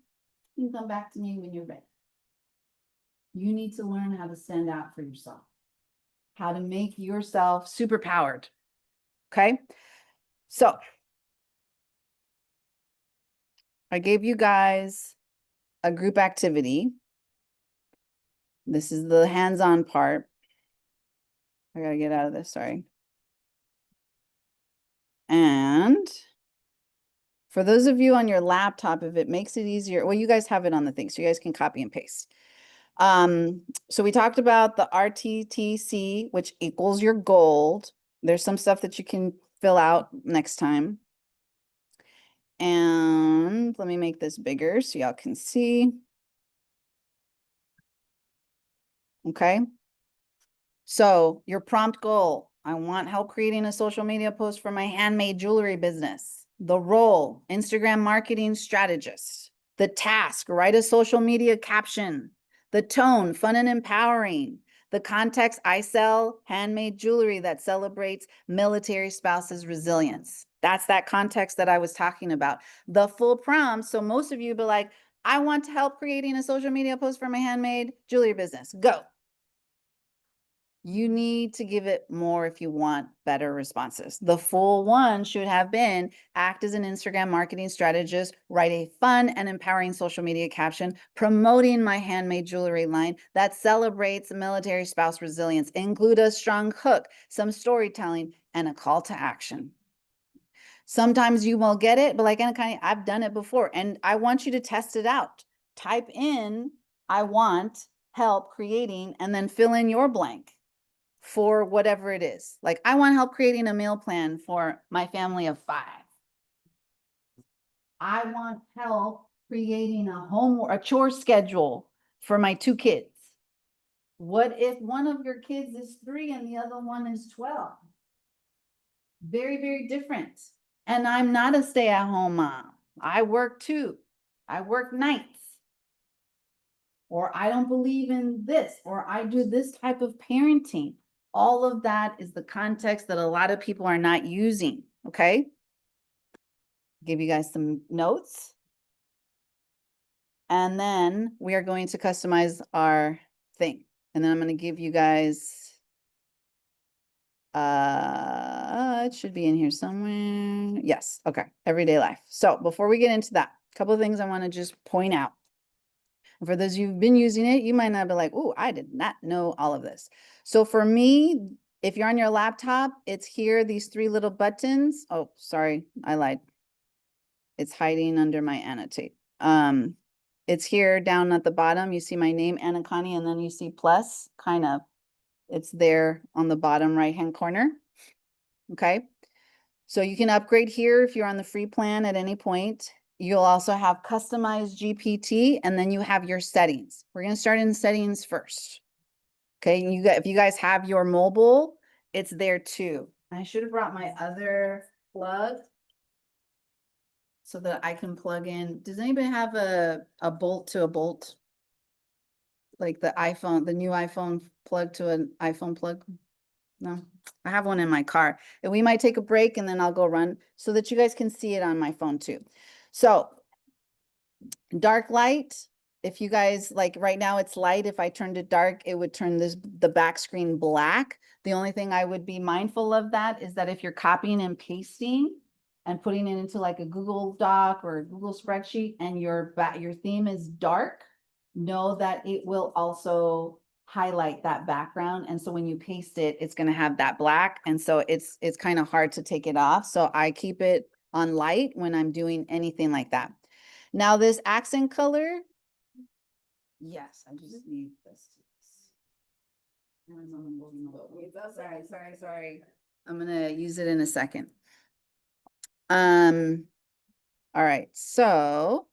you can come back to me when you're ready. You need to learn how to stand out for yourself, how to make yourself super powered. Okay. So I gave you guys a group activity. This is the hands-on part. I gotta get out of this, sorry. And for those of you on your laptop, if it makes it easier, well, you guys have it on the thing, so you guys can copy and paste. So we talked about the RTTC, which equals your gold. There's some stuff that you can fill out next time. And let me make this bigger so y'all can see. Okay. So your prompt goal, I want help creating a social media post for my handmade jewelry business. The role, Instagram marketing strategist. The task, write a social media caption. The tone, fun and empowering. The context, I sell handmade jewelry that celebrates military spouses' resilience. That's that context that I was talking about. The full prompt, so most of you be like, I want to help creating a social media post for my handmade jewelry business. Go. You need to give it more if you want better responses. The full one should have been act as an Instagram marketing strategist, write a fun and empowering social media caption, promoting my handmade jewelry line that celebrates military spouse resilience, include a strong hook, some storytelling, and a call to action. Sometimes you won't get it, but like I've done it before, and I want you to test it out. Type in, I want help creating, and then fill in your blank for whatever it is. Like, I want help creating a meal plan for my family of 5. I want help creating a chore schedule for my 2 kids. What if one of your kids is 3 and the other one is 12? Very, very different. And I'm not a stay-at-home mom. I work too. I work nights. Or I don't believe in this, or I do this type of parenting. All of that is the context that a lot of people are not using, okay? Give you guys some notes. And then we are going to customize our thing. And then I'm going to give you guys, it should be in here somewhere. Yes, okay, everyday life. So before we get into that, a couple of things I want to just point out. For those of you who've been using it, you might not be like, oh, I did not know all of this. So for me, if you're on your laptop, it's here, these 3 little buttons. Oh, sorry, I lied. It's hiding under my annotate. It's here down at the bottom. You see my name, Anna Connie, and then you see plus, kind of. It's there on the bottom right-hand corner. Okay. So you can upgrade here if you're on the free plan at any point. You'll also have customized GPT, and then you have your settings. We're going to start in settings first. Okay, if you guys have your mobile, it's there too. I should have brought my other plug so that I can plug in. Does anybody have a bolt to a bolt? Like the iPhone, the new iPhone plug to an iPhone plug? No, I have one in my car. And we might take a break and then I'll go run so that you guys can see it on my phone too. So dark light, if you guys like right now it's light, if I turned it dark, it would turn the back screen black. The only thing I would be mindful of that is that if you're copying and pasting and putting it into like a Google Doc or a Google spreadsheet and your theme is dark, know that it will also highlight that background. And so when you paste it, it's going to have that black. And so it's kind of hard to take it off. So I keep it on light when I'm doing anything like that. Now this accent color, yes, I just need this. Sorry. I'm gonna use it in a second. All right, so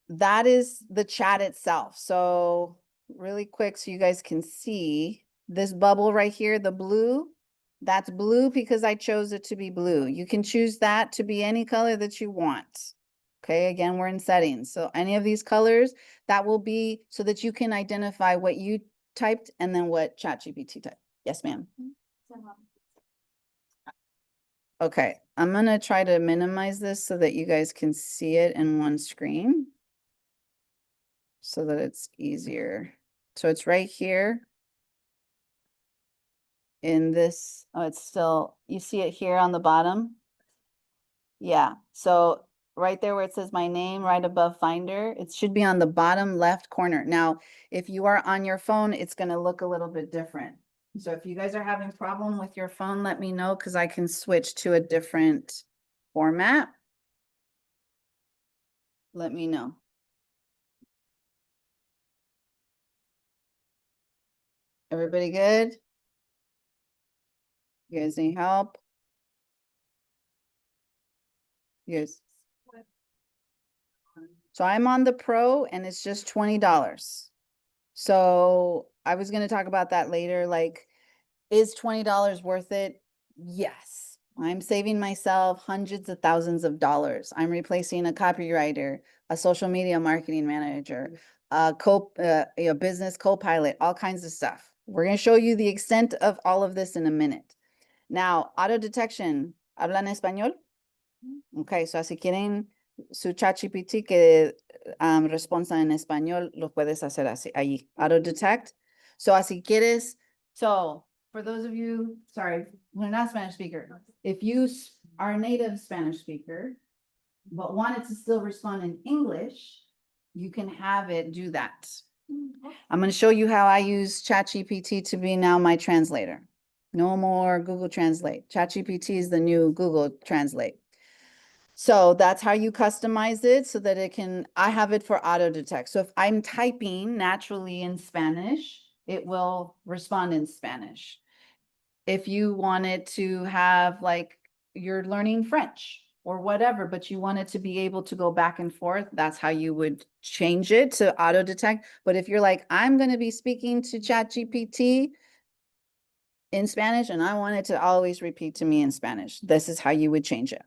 that is the chat itself. So really quick, so you guys can see this bubble right here, the blue, that's blue because I chose it to be blue. You can choose that to be any color that you want. Okay, again, we're in settings. So any of these colors, that will be so that you can identify what you typed and then what ChatGPT typed. Yes, ma'am. Okay, I'm gonna try to minimize this so that you guys can see it in one screen so that it's easier. So it's right here in this, oh, it's still, you see it here on the bottom? Yeah, so right there where it says my name, right above Finder, it should be on the bottom left corner. Now, if you are on your phone, it's gonna look a little bit different. So if you guys are having problem with your phone, let me know because I can switch to a different format. Let me know. Everybody good? You guys need help? Yes. So I'm on the pro and it's just $20. So I was gonna talk about that later, like, is $20 worth it? Yes. I'm saving myself hundreds of thousands of dollars. I'm replacing a copywriter, a social media marketing manager, a business co-pilot, all kinds of stuff. We're gonna show you the extent of all of this in a minute. Now, auto detection, ¿hablan español? Ok, so si quieren su ChatGPT que responda en español, lo puedes hacer así, ahí, auto detect. So así quieres, so for those of you, sorry, we're not Spanish speaker. If you are a native Spanish speaker, but wanted to still respond in English, you can have it do that. I'm going to show you how I use ChatGPT to be now my translator. No more Google Translate. ChatGPT is the new Google Translate. So that's how you customize it so that it can, I have it for auto detect. So if I'm typing naturally in Spanish, it will respond in Spanish. If you want it to have like you're learning French or whatever, but you want it to be able to go back and forth, that's how you would change it to auto detect. But if you're like, I'm going to be speaking to ChatGPT in Spanish and I want it to always repeat to me in Spanish, this is how you would change it.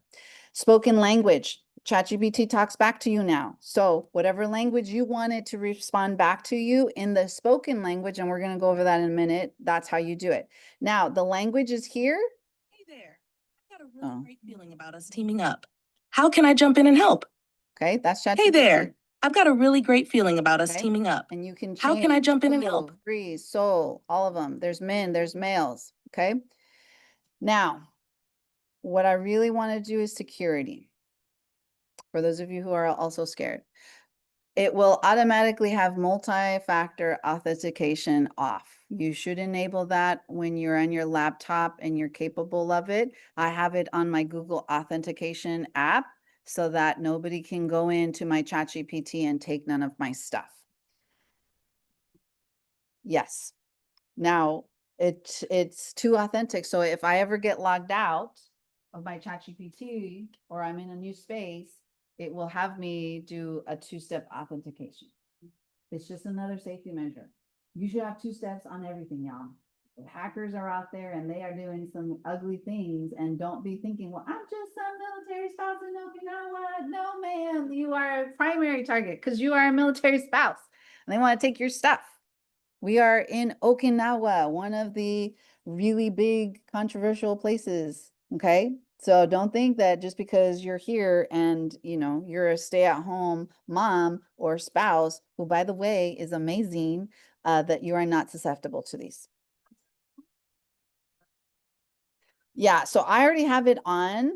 Spoken language, ChatGPT talks back to you now. So whatever language you want it to respond back to you in the spoken language, and we're going to go over that in a minute, that's how you do it. Now, the language is here. Hey there, I've got a really great feeling about us teaming up. How can I jump in and help? Okay, that's ChatGPT. Hey there, I've got a really great feeling about us Okay. teaming up. And you can change. How can I jump in and help? Breeze, soul, all of them. There's men, there's males. Okay. Now, what I really want to do is security. For those of you who are also scared, it will automatically have multi-factor authentication off. You should enable that when you're on your laptop and you're capable of it. I have it on my Google authentication app so that nobody can go into my ChatGPT and take none of my stuff. Yes. Now it's too authentic. So if I ever get logged out of my ChatGPT or I'm in a new space, it will have me do a two-step authentication. It's just another safety measure. You should have 2 steps on everything, y'all. The hackers are out there and they are doing some ugly things, and don't be thinking, well, I'm just some military spouse in Okinawa. No, ma'am, you are a primary target because you are a military spouse and they want to take your stuff. We are in Okinawa, one of the really big controversial places. Okay. So don't think that just because you're here and you're a stay-at-home mom or spouse, who by the way is amazing, that you are not susceptible to these. Yeah, so I already have it on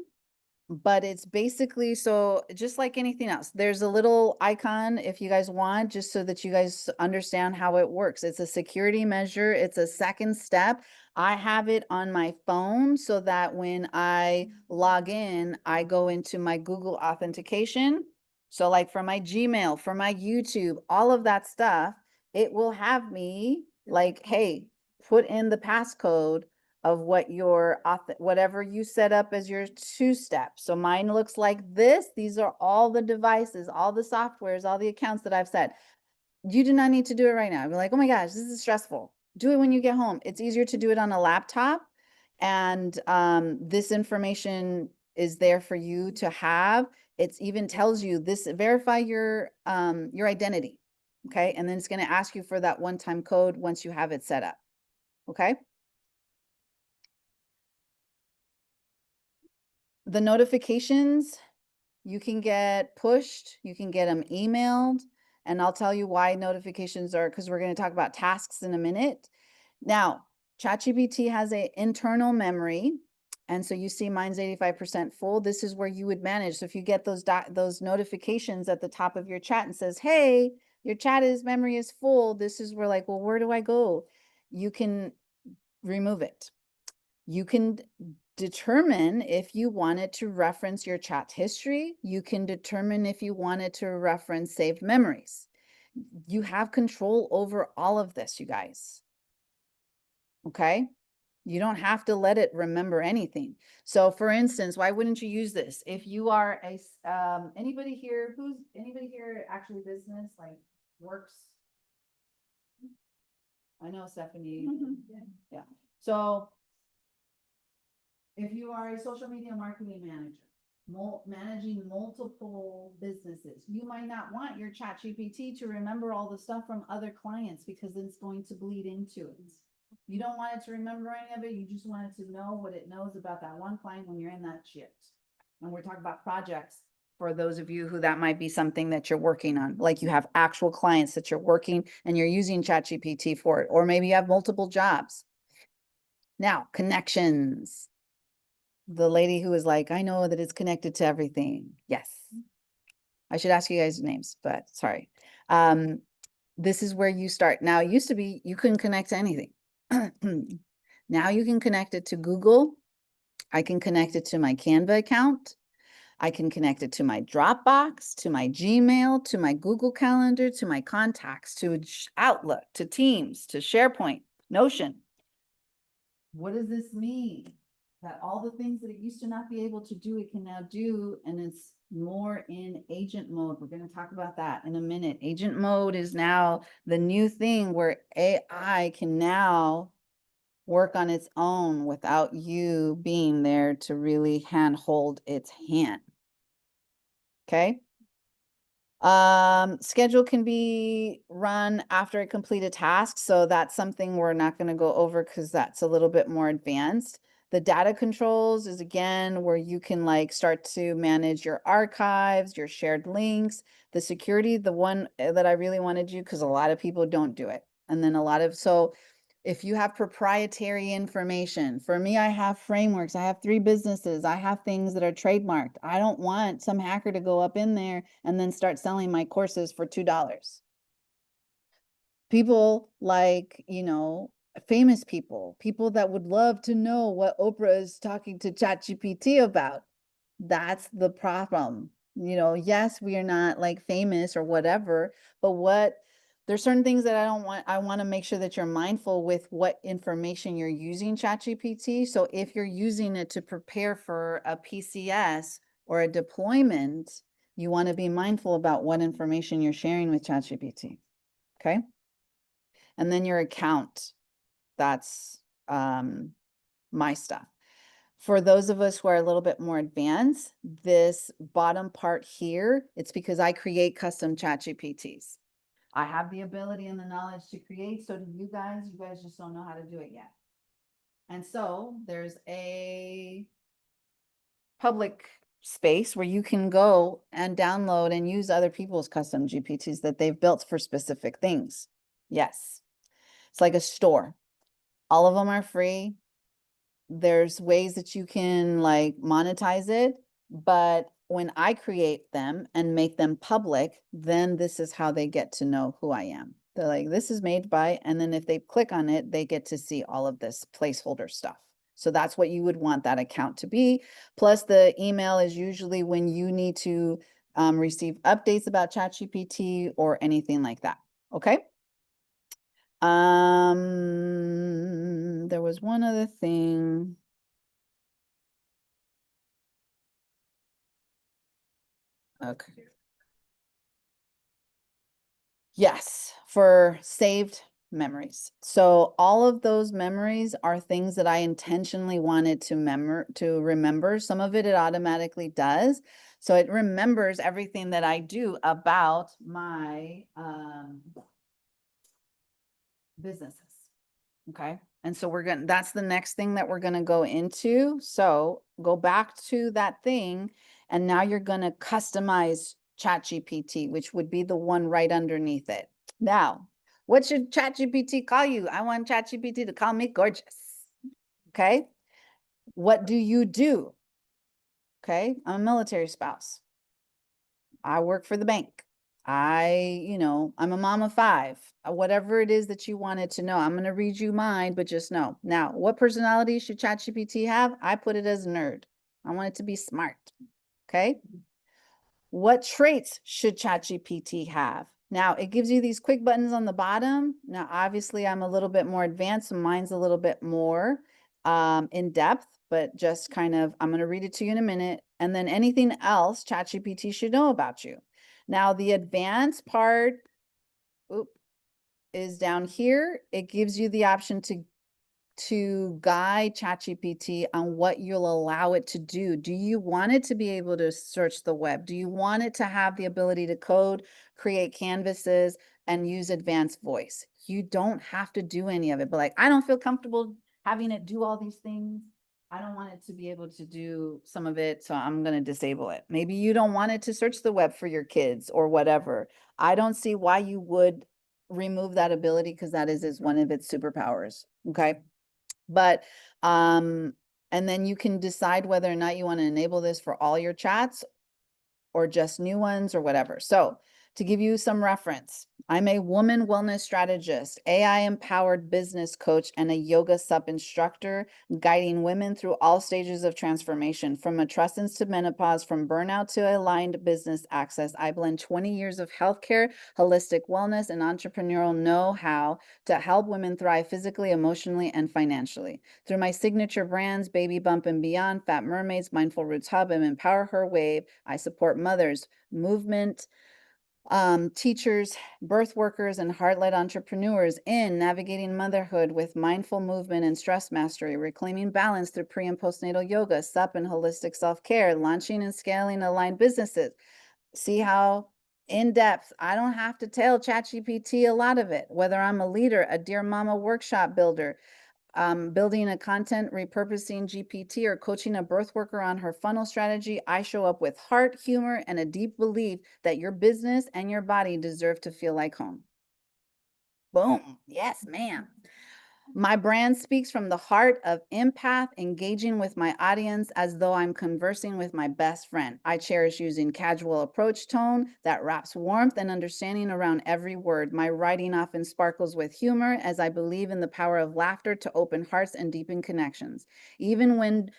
but it's basically, so just like anything else, there's a little icon if you guys want, just so that you guys understand how it works. It's a security measure. It's a second step. I have it on my phone so that when I log in, I go into my Google authentication. So like for my Gmail, for my YouTube, all of that stuff, it will have me like, hey, put in the passcode of what your whatever you set up as your two-step. So mine looks like this. These are all the devices, all the softwares, all the accounts that I've set. You do not need to do it right now. You're like, oh my gosh, this is stressful. Do it when you get home. It's easier to do it on a laptop. And this information is there for you to have. It even tells you this, verify your identity. Okay. And then it's going to ask you for that one-time code once you have it set up. Okay. The notifications, you can get pushed, you can get them emailed, and I'll tell you why notifications are, because we're going to talk about tasks in a minute. Now, ChatGPT has an internal memory, and so you see mine's 85% full. This is where you would manage. So if you get those notifications at the top of your chat and says, hey, your memory is full, this is where like, well, where do I go? You can remove it. You can determine if you wanted to reference your chat history. You can determine if you wanted to reference saved memories. You have control over all of this, you guys. Okay? You don't have to let it remember anything. So for instance, why wouldn't you use this? If you are anybody here actually business, like works? I know Stephanie. Yeah. So if you are a social media marketing manager, managing multiple businesses, you might not want your ChatGPT to remember all the stuff from other clients because it's going to bleed into it. You don't want it to remember any of it. You just want it to know what it knows about that one client when you're in that shift. And we're talking about projects for those of you who that might be something that you're working on. Like you have actual clients that you're working and you're using ChatGPT for it, or maybe you have multiple jobs. Now, connections. The lady who was like, I know that it's connected to everything. Yes. I should ask you guys names, but sorry. This is where you start. Now, it used to be you couldn't connect to anything. Now you can connect it to Google. I can connect it to my Canva account. I can connect it to my Dropbox, to my Gmail, to my Google Calendar, to my contacts, to Outlook, to Teams, to SharePoint, Notion. What does this mean? That all the things that it used to not be able to do, it can now do, and it's more in agent mode. We're going to talk about that in a minute. Agent mode is now the new thing where AI can now work on its own without you being there to really hold its hand. Okay. Schedule can be run after a completed task. So that's something we're not going to go over because that's a little bit more advanced. The data controls is again where you can like start to manage your archives, your shared links, the security, the one that I really wanted you because a lot of people don't do it. And then so if you have proprietary information, for me, I have frameworks, I have 3 businesses, I have things that are trademarked. I don't want some hacker to go up in there and then start selling my courses for $2. People like, famous people that would love to know what Oprah is talking to ChatGPT about. That's the problem. Yes, we are not like famous or whatever, but there's certain things that I want to make sure that you're mindful with what information you're using ChatGPT. So if you're using it to prepare for a PCS or a deployment, you want to be mindful about what information you're sharing with ChatGPT. Okay. And then your account, that's my stuff. For those of us who are a little bit more advanced, this bottom part here, it's because I create custom ChatGPTs. I have the ability and the knowledge to create. So do you guys just don't know how to do it yet. And so there's a public space where you can go and download and use other people's custom GPTs that they've built for specific things. Yes. It's like a store. All of them are free. There's ways that you can like monetize it. But when I create them and make them public, then this is how they get to know who I am. They're like, this is made by, and then if they click on it, they get to see all of this placeholder stuff. So that's what you would want that account to be. Plus the email is usually when you need to receive updates about ChatGPT or anything like that. Okay. There was one other thing. Okay. Yes, for saved memories. So all of those memories are things that I intentionally wanted to remember. Some of it automatically does. So it remembers everything that I do about my businesses. Okay. And so that's the next thing that we're going to go into. So go back to that thing. And now you're going to customize ChatGPT, which would be the one right underneath it. Now, what should ChatGPT call you? I want ChatGPT to call me gorgeous. Okay. What do you do? Okay. I'm a military spouse. I work for the bank. I'm a mom of 5, whatever it is that you wanted to know. I'm going to read you mine, but just know. Now, what personality should ChatGPT have? I put it as nerd. I want it to be smart. Okay. What traits should ChatGPT have? Now, it gives you these quick buttons on the bottom. Now, obviously, I'm a little bit more advanced, so mine's a little bit more in depth, but just kind of, I'm going to read it to you in a minute. And then anything else ChatGPT should know about you. Now, the advanced part is down here. It gives you the option to guide ChatGPT on what you'll allow it to do. Do you want it to be able to search the web? Do you want it to have the ability to code, create canvases, and use advanced voice? You don't have to do any of it, but like, I don't feel comfortable having it do all these things. I don't want it to be able to do some of it, so I'm going to disable it. Maybe you don't want it to search the web for your kids or whatever. I don't see why you would remove that ability because that is one of its superpowers. Okay. But, and then you can decide whether or not you want to enable this for all your chats or just new ones or whatever. So to give you some reference, I'm a woman wellness strategist, AI empowered business coach, and a yoga sub instructor, guiding women through all stages of transformation, from matrescence to menopause, from burnout to aligned business access. I blend 20 years of healthcare, holistic wellness, and entrepreneurial know-how to help women thrive physically, emotionally, and financially. Through my signature brands, Baby Bump and Beyond, Fat Mermaids, Mindful Roots Hub, and Empower Her Wave, I support mothers, movement, teachers, birth workers, and heart-led entrepreneurs in navigating motherhood with mindful movement and stress mastery, reclaiming balance through pre- and postnatal yoga, SUP, and holistic self-care, launching and scaling aligned businesses. See how in depth, I don't have to tell ChatGPT a lot of it, whether I'm a leader, a Dear Mama workshop builder, building a content repurposing GPT, or coaching a birth worker on her funnel strategy. I show up with heart, humor, and a deep belief that your business and your body deserve to feel like home. Boom. Yes, ma'am. My brand speaks from the heart of empath, engaging with my audience as though I'm conversing with my best friend. I cherish using casual approach tone that wraps warmth and understanding around every word. My writing often sparkles with humor, as I believe in the power of laughter to open hearts and deepen connections. Even when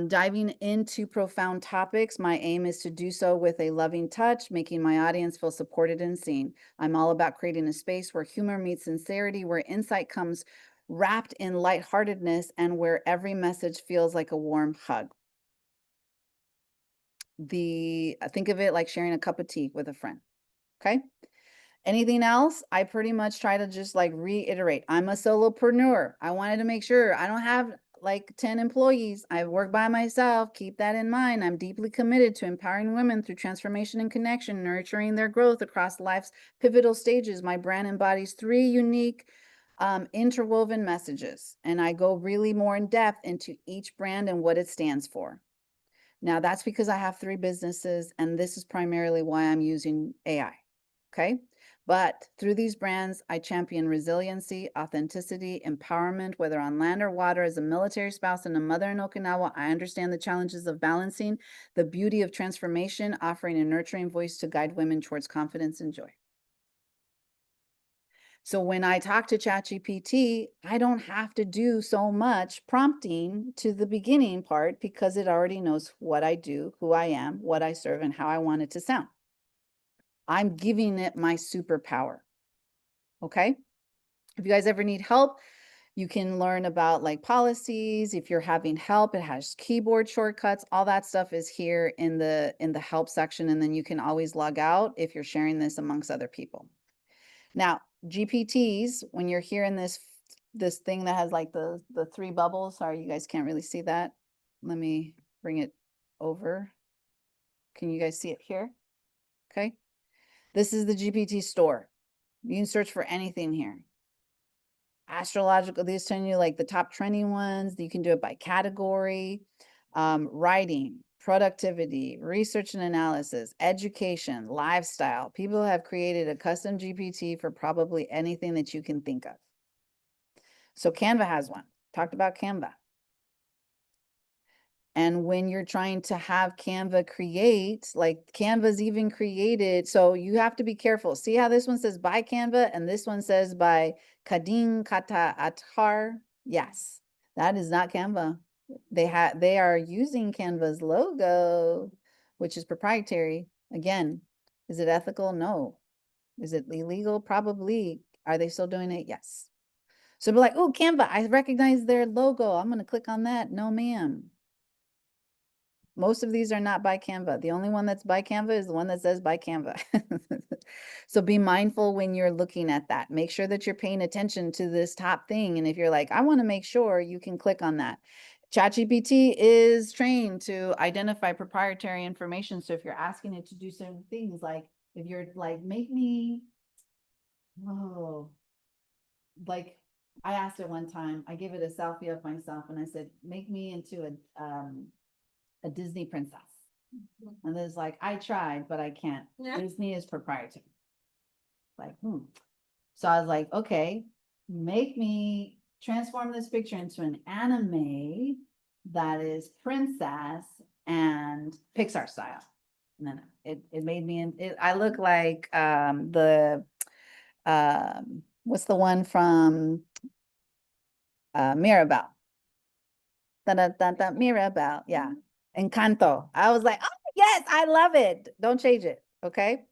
diving into profound topics, my aim is to do so with a loving touch, making my audience feel supported and seen. I'm all about creating a space where humor meets sincerity, where insight comes wrapped in lightheartedness, and where every message feels like a warm hug. Think of it like sharing a cup of tea with a friend. Okay. Anything else? I pretty much try to just like reiterate. I'm a solopreneur. I wanted to make sure I don't have like 10 employees. I work by myself. Keep that in mind. I'm deeply committed to empowering women through transformation and connection, nurturing their growth across life's pivotal stages. My brand embodies 3 unique interwoven messages, and I go really more in depth into each brand and what it stands for. Now, that's because I have 3 businesses, and this is primarily why I'm using AI. Okay. But through these brands, I champion resiliency, authenticity, empowerment, whether on land or water. As a military spouse and a mother in Okinawa, I understand the challenges of balancing the beauty of transformation, offering a nurturing voice to guide women towards confidence and joy. So when I talk to ChatGPT, I don't have to do so much prompting to the beginning part because it already knows what I do, who I am, what I serve, and how I want it to sound. I'm giving it my superpower. Okay. If you guys ever need help, you can learn about like policies. If you're having help, it has keyboard shortcuts. All that stuff is here in the help section. And then you can always log out if you're sharing this amongst other people. Now, GPTs, when you're hearing this thing that has like the three bubbles, sorry, you guys can't really see that. Let me bring it over. Can you guys see it here? Okay. This is the GPT store. You can search for anything here. Astrological, these telling you like the top trending ones. You can do it by category, writing, productivity, research and analysis, education, lifestyle. People have created a custom GPT for probably anything that you can think of. So Canva has one. Talked about Canva. And when you're trying to have Canva create, like Canva's even created, so you have to be careful. See how this one says by Canva and this one says by Kadin Kata Atar? Yes, that is not Canva. They are using Canva's logo, which is proprietary. Again, is it ethical? No. Is it illegal? Probably. Are they still doing it? Yes. So be like, oh, Canva, I recognize their logo. I'm going to click on that. No, ma'am. Most of these are not by Canva. The only one that's by Canva is the one that says by Canva. So be mindful when you're looking at that. Make sure that you're paying attention to this top thing. And if you're like, I want to make sure, you can click on that. ChatGPT is trained to identify proprietary information. So if you're asking it to do certain things, like if you're like, make me, like I asked it one time, I gave it a selfie of myself and I said, make me into a Disney princess. And it's like, I tried, but I can't. Yeah. Disney is proprietary. Like, So I was like, okay, make me transform this picture into an anime that is princess and Pixar style. And then it made me, I look like what's the one from Mirabelle? Mirabelle, yeah. Encanto. I was like, oh yes, I love it. Don't change it. Okay.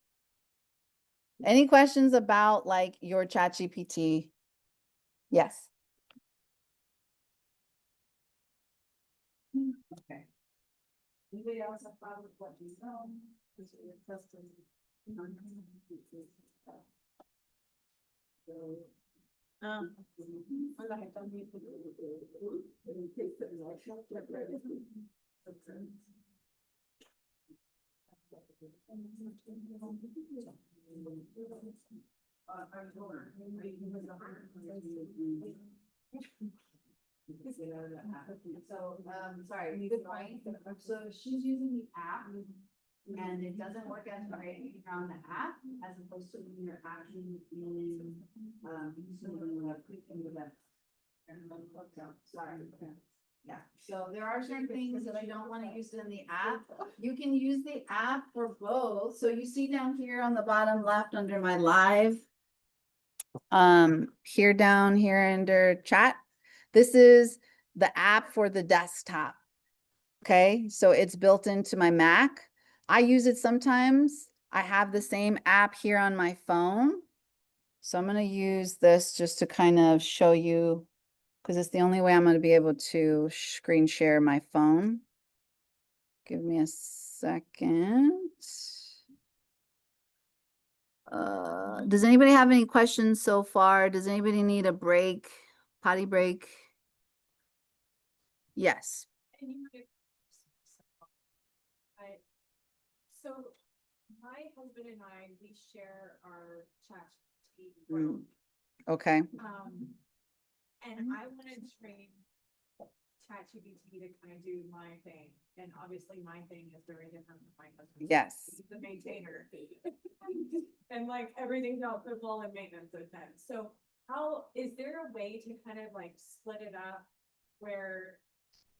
Any questions about like your ChatGPT? Yes. Okay. Anybody else have problems with what you know? Is it your custom? So, sorry, good point. So she's using the app and it doesn't work as great when you're on the app as opposed to when you're actually in, using the quick in the web. Sorry. Yeah, so there are certain things that I don't want to use in the app. You can use the app for both. So you see down here on the bottom left under my live, here down here under chat, this is the app for the desktop. Okay, so it's built into my Mac. I use it sometimes. I have the same app here on my phone. So I'm going to use this just to kind of show you, because it's the only way I'm going to be able to screen share my phone. Give me a second. Does anybody have any questions so far? Does anybody need a break, potty break? Yes. So my husband and I, we share our chat. Okay. And I want to train ChatGPT to kind of do my thing. And obviously my thing is very different from my husband. Yes. He's the maintainer. And like everything's out for full and maintenance with him. So how, is there a way to kind of like split it up where,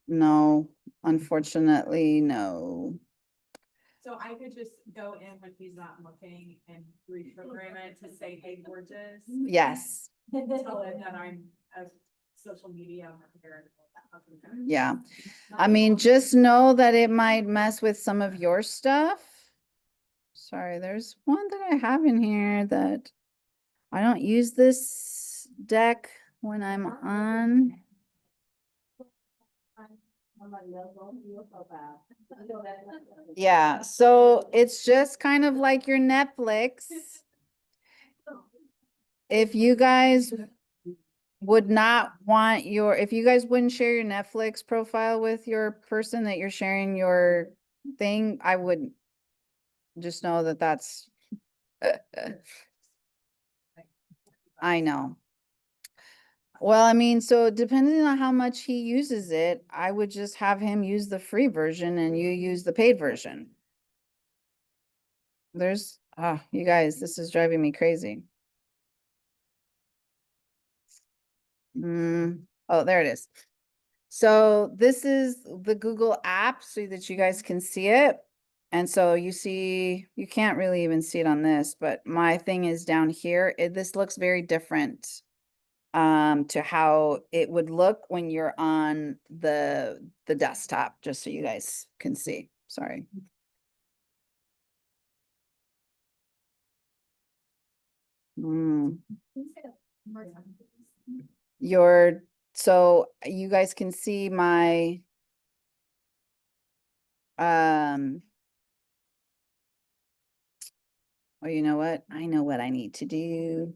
No, unfortunately, no. so I could just go in when he's not looking and reprogram it to say, hey, gorgeous. Yes, Tell it that I'm a social media marketer. yeah. I mean, just know that it might mess with some of your stuff. Sorry, there's one that I have in here that I don't use this deck when I'm on. Yeah, so it's just kind of like your Netflix. If you guys would not want if you guys wouldn't share your Netflix profile with your person that you're sharing your thing, I would just know that that's, I know. Well, I mean, so depending on how much he uses it, I would just have him use the free version and you use the paid version. You guys, this is driving me crazy. Oh, there it is. So this is the Google app so that you guys can see it. And so you see, you can't really even see it on this, but my thing is down here. This looks very different to how it would look when you're on the desktop, just so you guys can see. Sorry. So you guys can see my oh, you know what? I know what I need to do.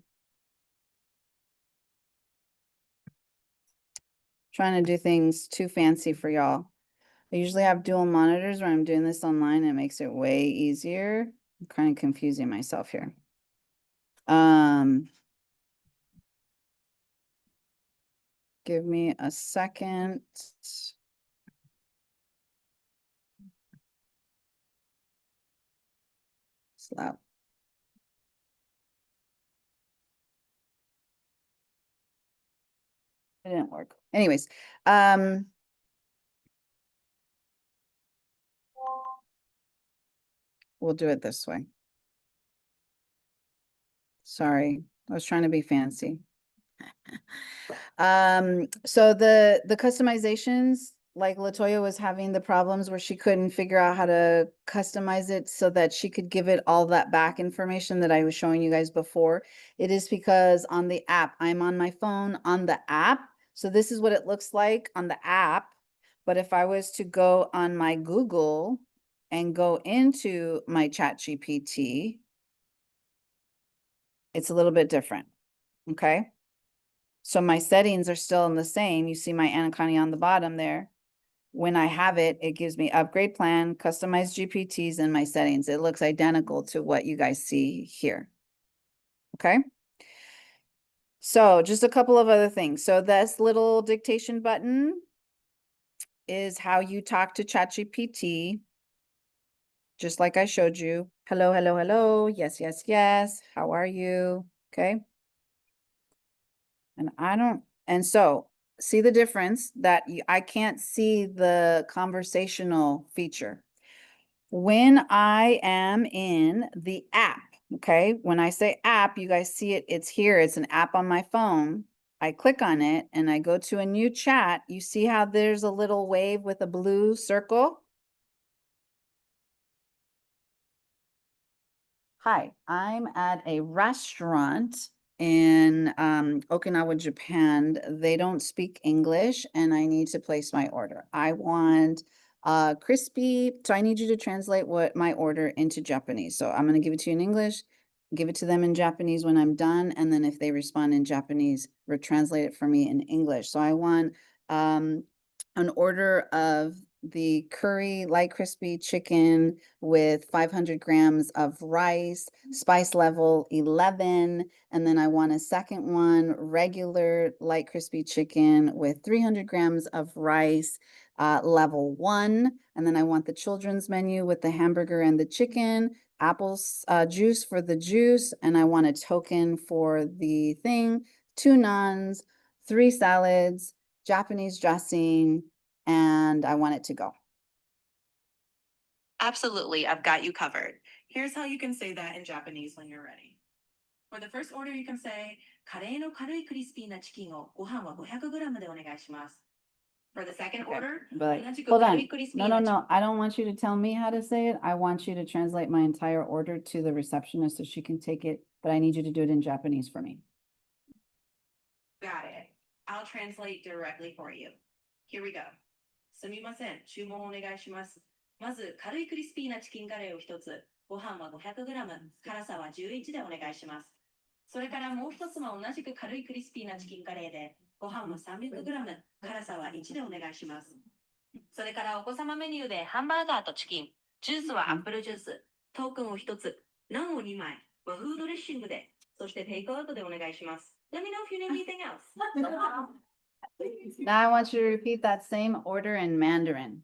Trying to do things too fancy for y'all. I usually have dual monitors when I'm doing this online. It makes it way easier. I'm kind of confusing myself here. Give me a second. Slap. It didn't work. Anyways, we'll do it this way. Sorry, I was trying to be fancy. So the customizations, like Latoya was having the problems where she couldn't figure out how to customize it so that she could give it all that back information that I was showing you guys before. It is because on the app, I'm on my phone on the app. So this is what it looks like on the app. But if I was to go on my Google and go into my ChatGPT, it's a little bit different. Okay. So my settings are still in the same. You see my Anacani on the bottom there. When I have it, it gives me upgrade plan, customized GPTs, and my settings. It looks identical to what you guys see here. Okay. So just a couple of other things. So this little dictation button is how you talk to ChatGPT. Just like I showed you. Hello, hello, hello. Yes, yes, yes. How are you? Okay. And so see the difference that I can't see the conversational feature. When I am in the app, okay, when I say app, you guys see it, it's here, it's an app on my phone. I click on it and I go to a new chat. You see how there's a little wave with a blue circle? Hi, I'm at a restaurant in Okinawa, Japan. They don't speak English and I need to place my order. I want crispy, so I need you to translate what my order into Japanese. So I'm going to give it to you in English, give it to them in Japanese when I'm done, and then if they respond in Japanese, translate it for me in English. So I want an order of the curry light crispy chicken with 500 grams of rice, spice level 11. And then I want a second one, regular light crispy chicken with 300 grams of rice, level 1. And then I want the children's menu with the hamburger and the chicken, apples, juice for the juice. And I want a token for the thing, 2 naans, 3 salads, Japanese dressing, and I want it to go. Absolutely, I've got you covered. Here's how you can say that in Japanese when you're ready. For the first order, you can say, カレーの軽いクリスピーなチキンをご飯は 500g でお願いします。For the second Okay, order, but 同じく hold 軽 on. いクリスピ No, ー no, なチ no. I don't want you to tell me how to say it. I want you to translate my entire order to the receptionist so she can take it, but I need you to do it in Japanese for me. Got it. I'll translate directly for you. Here we go. すみません、注文お願いします。まず、軽いクリスピーなチキンカレーを一つ、ご飯は 500g、辛さは11でお願いします。それからもう一つも同じく軽いクリスピーなチキンカレーで、ご飯は 300g、辛さは1でお願いします。それからお子様メニューでハンバーガーとチキン、ジュースはアップルジュース、トークンを一つ、ナンを2枚、和風ドレッシングで、そしてテイクアウトでお願いします。Let me know if you need anything else. Now I want you to repeat that same order in Mandarin.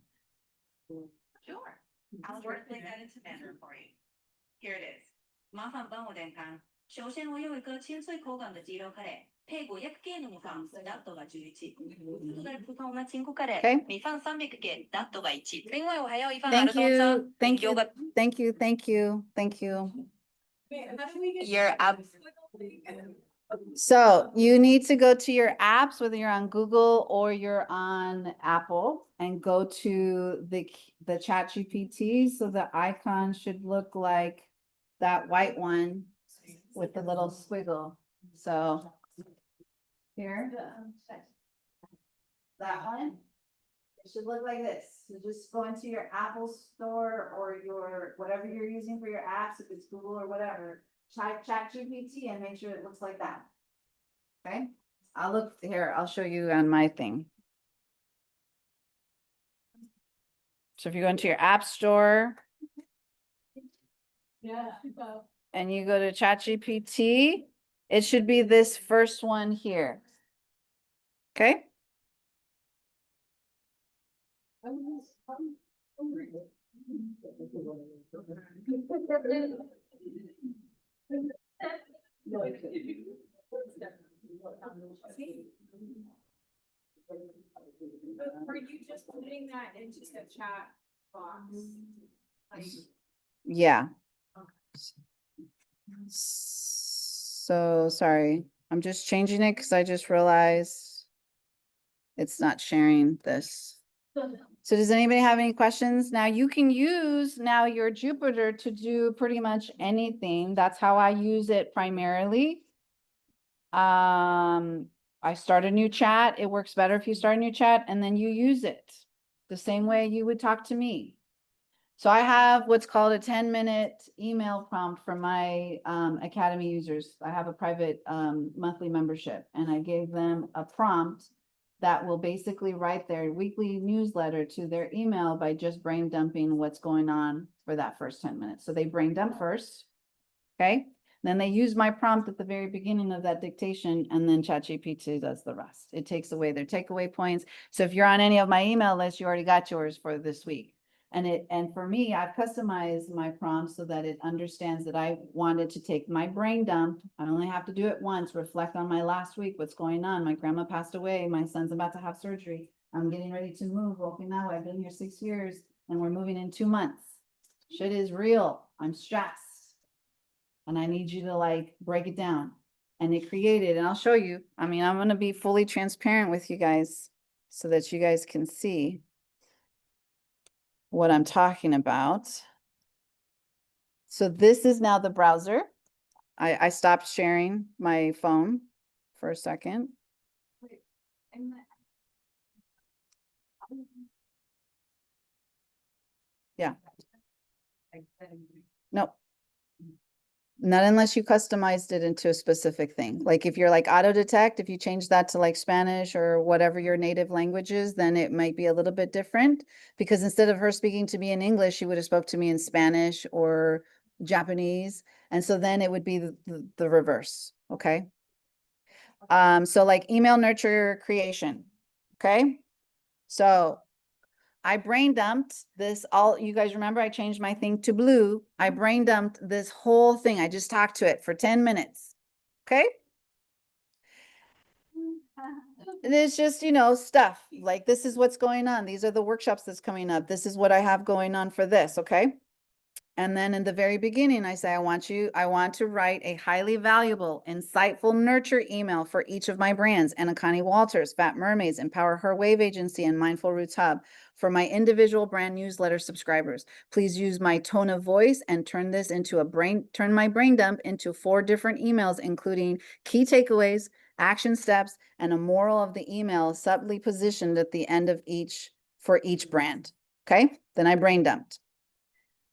Sure. I'll translate that into Mandarin for you. Here it is. 麻烦帮我点看。首先我有一个清脆口感的鸡肉カレー，配500克の米飯、ダットが11。普通的普通的清苦カレー Okay. 米飯300克、ダットが1。另外我还要一份 Thank 儿童餐 you, thank you, 餃子 thank you, thank you, thank you. Wait, how do we get? You're up. So you need to go to your apps, whether you're on Google or you're on Apple, and go to the ChatGPT. So the icon should look like that white one with the little squiggle. So here, that one, it should look like this. So just go into your Apple store or your, whatever you're using for your apps, if it's Google or whatever, type ChatGPT and make sure it looks like that. Okay, I'll look here, I'll show you on my thing. So if you go into your app store Yeah. and you go to ChatGPT, it should be this first one here. Okay? Are you just putting that into the chat box? Like, Yeah. So sorry, I'm just changing it because I just realized it's not sharing this. So does anybody have any questions? Now you can use now your Jupyter to do pretty much anything. That's how I use it primarily. I start a new chat. It works better if you start a new chat and then you use it the same way you would talk to me. So I have what's called a 10-minute email prompt for my Academy users. I have a private monthly membership and I gave them a prompt that will basically write their weekly newsletter to their email by just brain dumping what's going on for that first 10 minutes. So they brain dump first, okay? Then they use my prompt at the very beginning of that dictation and then ChatGPT does the rest. It takes away their takeaway points. So if you're on any of my email lists, you already got yours for this week. And for me, I've customized my prompt so that it understands that I wanted to take my brain dump. I only have to do it once, reflect on my last week, what's going on. My grandma passed away. My son's about to have surgery. I'm getting ready to move. Okinawa. I've been here 6 years and we're moving in 2 months. Shit is real. I'm stressed. And I need you to like break it down. And it created, and I'll show you. I mean, I'm going to be fully transparent with you guys so that you guys can see what I'm talking about. So this is now the browser. I stopped sharing my phone for a second. And Yeah. like, Nope. Not unless you customized it into a specific thing. Like if you're like auto detect, if you change that to like Spanish or whatever your native language is, then it might be a little bit different. Because instead of her speaking to me in English, she would have spoke to me in Spanish or Japanese. And so then it would be the reverse. Okay. So like email nurture creation. Okay. So I brain dumped this all, you guys remember I changed my thing to blue. I brain dumped this whole thing. I just talked to it for 10 minutes. Okay. And it's just, you know, stuff like this is what's going on. These are the workshops that's coming up. This is what I have going on for this. Okay. And then in the very beginning, I say, I want to write a highly valuable, insightful nurture email for each of my brands, Anna Walters, Fat Mermaids, Empower Her Wave Agency, and Mindful Roots Hub for my individual brand newsletter subscribers. Please use my tone of voice and turn my brain dump into 4 different emails, including key takeaways, action steps, and a moral of the email subtly positioned at the end of for each brand. Okay. Then I brain dumped.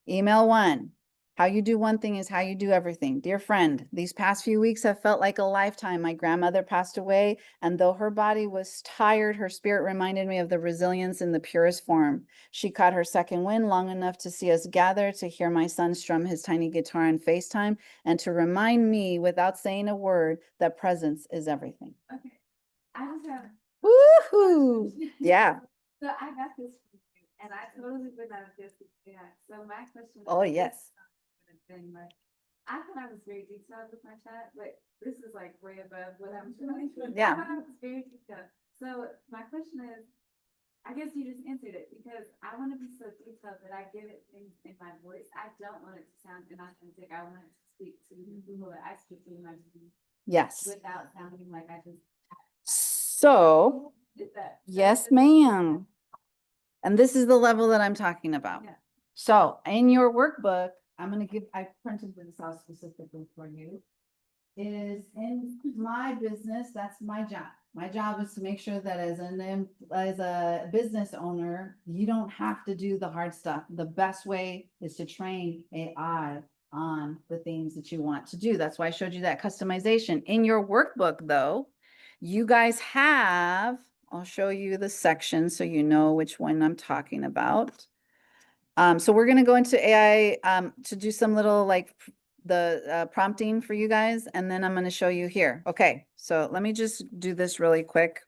Email 1. How you do one thing is how you do everything. Dear friend, these past few weeks have felt like a lifetime. My grandmother passed away, and though her body was tired, her spirit reminded me of the resilience in the purest form. She caught her second wind long enough to see us gather, to hear my son strum his tiny guitar on FaceTime, and to remind me without saying a word that presence is everything. Okay, I just have. Woohoo! Yeah. So I got this from you, and I totally forgot this. Yeah. So my question. Oh, yes. Thing, like, I thought I was very detailed with my chat, but this is like way above what I'm trying to. Yeah. I thought I was very detailed. So my question is, I guess you just answered it because I want to be so detailed that I give it in my voice. I don't want it to sound inauthentic. I want it to speak to the people that I speak to in my Yes. without sounding like I just. So, Did that. yes, ma'am. And this is the level that I'm talking about. Yeah. So in your workbook, I printed this out specifically for you. Is in my business, that's my job. My job is to make sure that as a business owner, you don't have to do the hard stuff. The best way is to train AI on the things that you want to do. That's why I showed you that customization. In your workbook, though, you guys have, I'll show you the section so you know which one I'm talking about. So we're going to go into AI to do some little like the prompting for you guys, and then I'm going to show you here. Okay, so let me just do this really quick.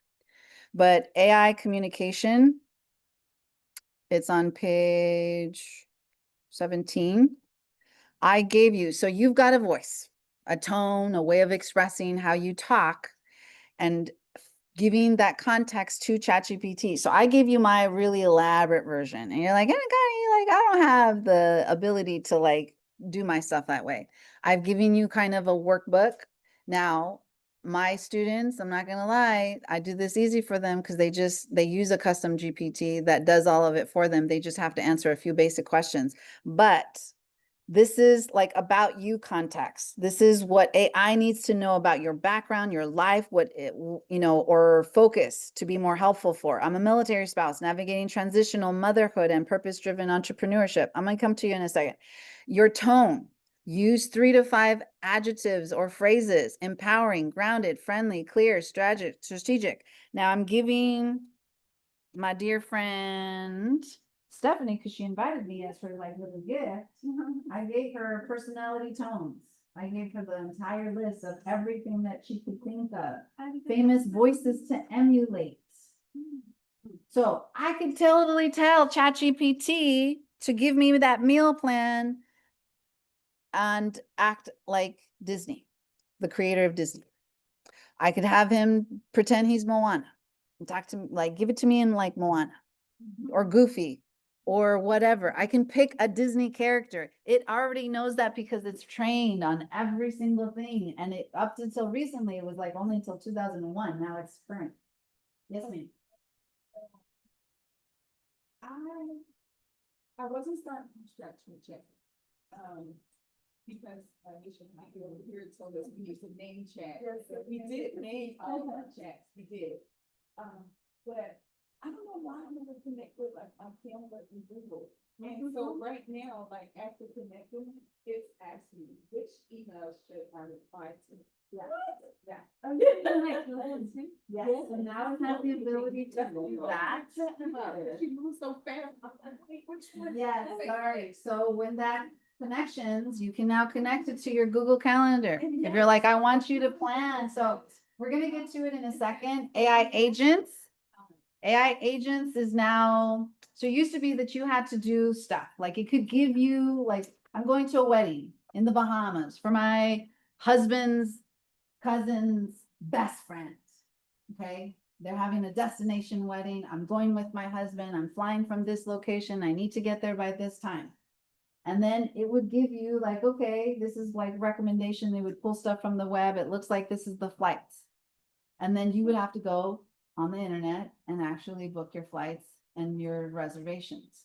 But AI communication, it's on page 17. I gave you, so you've got a voice, a tone, a way of expressing how you talk, and giving that context to ChatGPT. So I gave you my really elaborate version, and you're like, I don't have the ability to like do my stuff that way. I've given you kind of a workbook. Now, my students, I'm not gonna lie, I do this easy for them because they use a custom GPT that does all of it for them. They just have to answer a few basic questions. But this is like about you context. This is what AI needs to know about your background, your life, or focus to be more helpful for. I'm a military spouse navigating transitional motherhood and purpose-driven entrepreneurship. I'm going to come to you in a second. Your tone, use 3 to 5 adjectives or phrases: empowering, grounded, friendly, clear, strategic. Now I'm giving my dear friend Stephanie, because she invited me as her like little gift, I gave her personality tones. I gave her the entire list of everything that she could think of. Famous voices to emulate. So I could totally tell ChatGPT to give me that meal plan and act like Disney, the creator of Disney. I could have him pretend he's Moana and talk to me, like give it to me in like Moana or Goofy or whatever. I can pick a Disney character. It already knows that because it's trained on every single thing. And it up until recently, it was like only until 2001. Now it's current. Yes, ma'am. I wasn't starting from scratch with chat. Because Alicia might be over here told us we used to name chat. Yes, we did name all of our chats. We did. But I don't know why I never connect with like on Canva and Google. And so right now, like after connecting, it's asking which email should I reply to? Yeah. Yeah. Yes, so now it has the ability to do that. She moves so fast. I'm like, wait, which one? Yes, sorry. So when that connections, you can now connect it to your Google Calendar. If you're like, I want you to plan. So we're gonna get to it in a second. AI agents. AI agents is now, so it used to be that you had to do stuff. Like it could give you, like, I'm going to a wedding in the Bahamas for my husband's cousin's best friend. Okay, they're having a destination wedding. I'm going with my husband. I'm flying from this location. I need to get there by this time. And then it would give you like, okay, this is like recommendation. They would pull stuff from the web. It looks like this is the flights. And then you would have to go on the internet and actually book your flights and your reservations.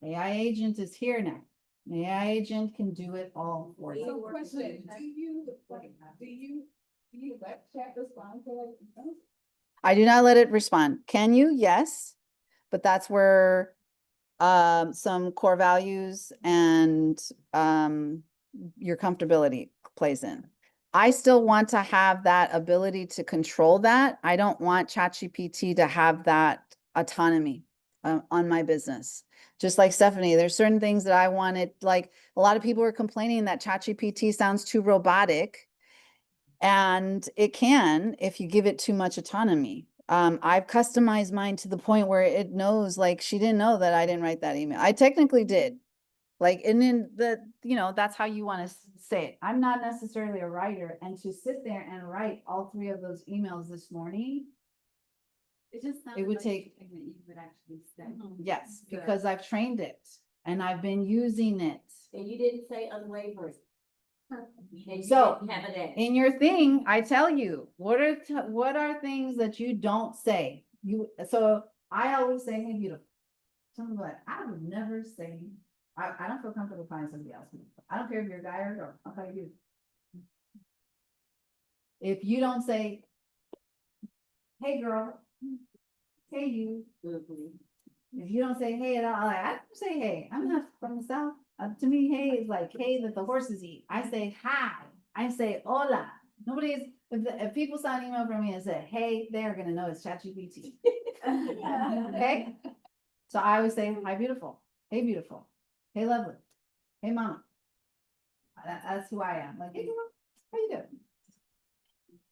AI agent is here now. The AI agent can do it all for you. So question, do you let chat respond to like emails? I do not let it respond. Can you? Yes. But that's where some core values and your comfortability plays in. I still want to have that ability to control that. I don't want ChatGPT to have that autonomy on my business. Just like Stephanie, there's certain things that I wanted, like a lot of people are complaining that ChatGPT sounds too robotic. And it can if you give it too much autonomy. I've customized mine to the point where it knows, like, she didn't know that I didn't write that email. I technically did. Like, and then that's how you want to say it. I'm not necessarily a writer, and to sit there and write all 3 of those emails this morning, It just sounds would like take- something that you would actually say. yes, Good. because I've trained it and I've been using it. And you didn't say unwavering. And you So, didn't have it at. in your thing, I tell you, what are things that you don't say? So I always say, hey, beautiful. Something like, I would never say, I don't feel comfortable calling somebody else beautiful. I don't care if you're a guy or a girl, I'll call you beautiful. If you don't say, hey, girl, hey, you. If you don't say hey at all, I don't say hey. I'm not from the South. To me, hey is like hay that the horses eat. I say hi. I say hola. Nobody is, if people saw an email from me and said, hey, they're gonna know it's ChatGPT. Okay? So I always say, hi, beautiful. Hey, beautiful. Hey, lovely. Hey, mama. That's who I am. Like, hey, mama, how you doing?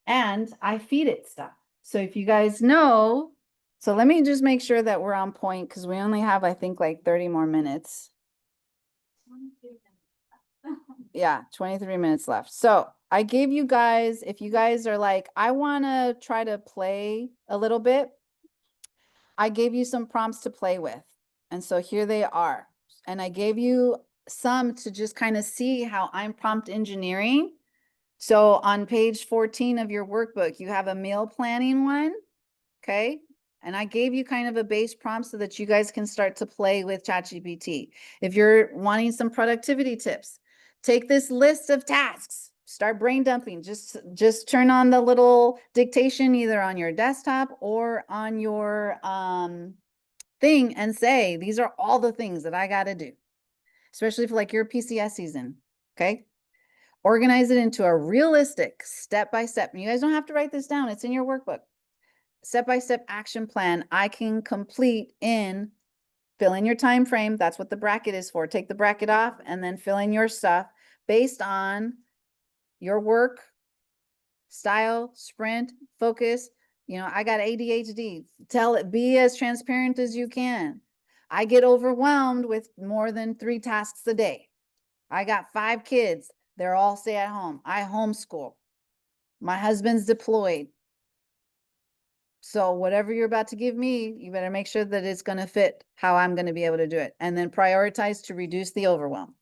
And I feed it stuff. So if you guys know, so let me just make sure that we're on point because we only have, I think, like 30 more minutes. Yeah, 23 minutes left. So I gave you guys, if you guys are like, I want to try to play a little bit, I gave you some prompts to play with. And so here they are. And I gave you some to just kind of see how I'm prompt engineering. So on page 14 of your workbook, you have a meal planning one. Okay. And I gave you kind of a base prompt so that you guys can start to play with ChatGPT. If you're wanting some productivity tips, take this list of tasks, start brain dumping. Just turn on the little dictation either on your desktop or on your thing and say, these are all the things that I got to do, especially for like your PCS season. Okay. Organize it into a realistic step-by-step. You guys don't have to write this down. It's in your workbook. Step-by-step action plan I can complete in, fill in your time frame. That's what the bracket is for. Take the bracket off and then fill in your stuff based on your work style, sprint, focus. You know, I got ADHD. Tell it, be as transparent as you can. I get overwhelmed with more than 3 tasks a day. I got 5 kids. They're all stay at home. I homeschool. My husband's deployed. So whatever you're about to give me, you better make sure that it's going to fit how I'm going to be able to do it. And then prioritize to reduce the overwhelm.